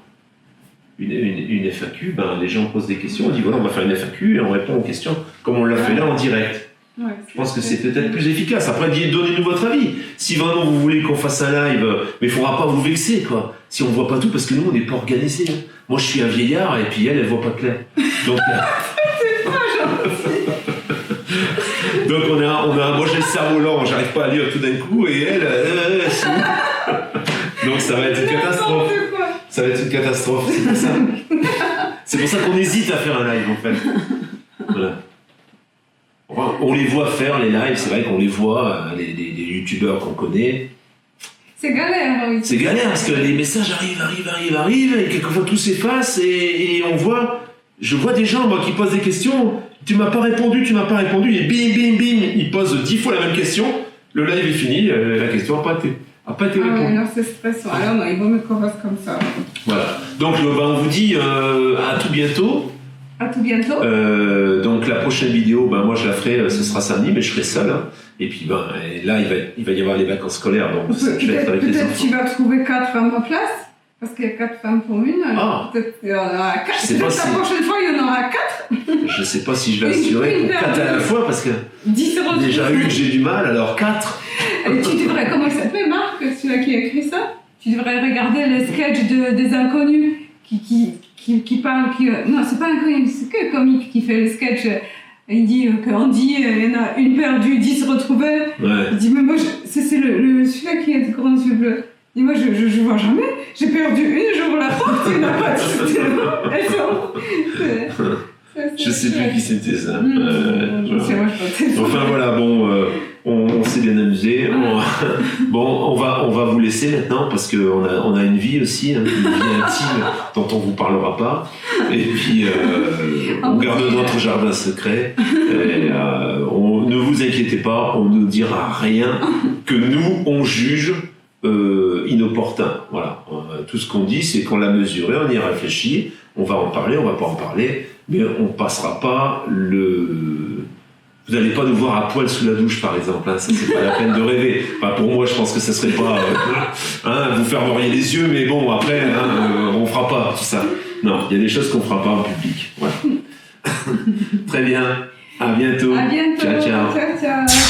Une FAQ, les gens posent des questions, on dit, voilà, on va faire une FAQ et on répond aux questions, comme on l'a fait là en direct. Ouais, je pense que c'est peut-être plus efficace. Après, donnez-nous votre avis. Si vraiment vous voulez qu'on fasse un live, mais il ne faudra pas vous vexer, quoi. Si on ne voit pas tout, parce que nous, on n'est pas organisés. Moi, je suis un vieillard, et puis elle ne voit pas clair. Donc, donc moi, j'ai le cerveau lent, j'arrive pas à lire tout d'un coup, et elle donc, ça va être une catastrophe. Ça va être une catastrophe, c'est pour ça. C'est pour ça qu'on hésite à faire un live, en fait. Voilà. On les voit faire les lives, c'est vrai qu'on les voit, les youtubeurs qu'on connaît. C'est galère, oui. C'est galère parce que les messages arrivent, et quelquefois tout s'efface et je vois des gens, moi, qui posent des questions, tu m'as pas répondu, et bim, ils posent 10 fois la même question, le live est fini, la question n'a pas été répondue. Alors c'est stressant, alors non, il vaut mieux qu'on fasse comme ça. Voilà, donc on vous dit à tout bientôt. À tout bientôt. Donc la prochaine vidéo, moi je la ferai, ce sera samedi, mais je serai seul. Hein. Et puis et là il va y avoir les vacances scolaires, donc je vais être avec les enfants. Peut-être tu vas trouver 4 femmes en place, parce qu'il y a 4 femmes pour une. Peut-être il y en aura 4. Peut-être la prochaine fois il y en aura 4. Je sais pas si je vais assurer pour 4 à la fois, parce que 10 euros déjà une j'ai du mal, alors 4. Et tu devrais, comment il s'appelle, Marc, celui-là qui a écrit ça? Tu devrais regarder les sketchs des inconnus qui parlent, non, c'est pas inconnu, c'est que le comique qui fait le sketch. Il dit qu'Andy, il y en a une perdue, 10 retrouvées. Ouais. Il dit, mais moi, c'est celui-là qui a des grands yeux bleus. Il dit, moi, je vois jamais. J'ai perdu une, j'ouvre la porte, il n'y en a pas. Elles sont... Je sais plus qui c'était ça. Enfin voilà, on s'est bien amusé. On va vous laisser maintenant parce qu'on a une vie aussi, une vie intime dont on vous parlera pas. Et puis on garde notre jardin secret. Et, ne vous inquiétez pas, on ne dira rien que nous on juge inopportun. Voilà. Tout ce qu'on dit, c'est qu'on l'a mesuré, on y a réfléchi. On va en parler, on va pas en parler, mais on passera pas Vous n'allez pas nous voir à poil sous la douche, par exemple. Hein. Ça, c'est pas la peine de rêver. Enfin, pour moi, je pense que ça serait pas... vous fermeriez les yeux, mais bon, après, on fera pas tout ça. Non, il y a des choses qu'on fera pas en public. Voilà. Très bien. À bientôt. À bientôt. Ciao, ciao. Ciao, ciao.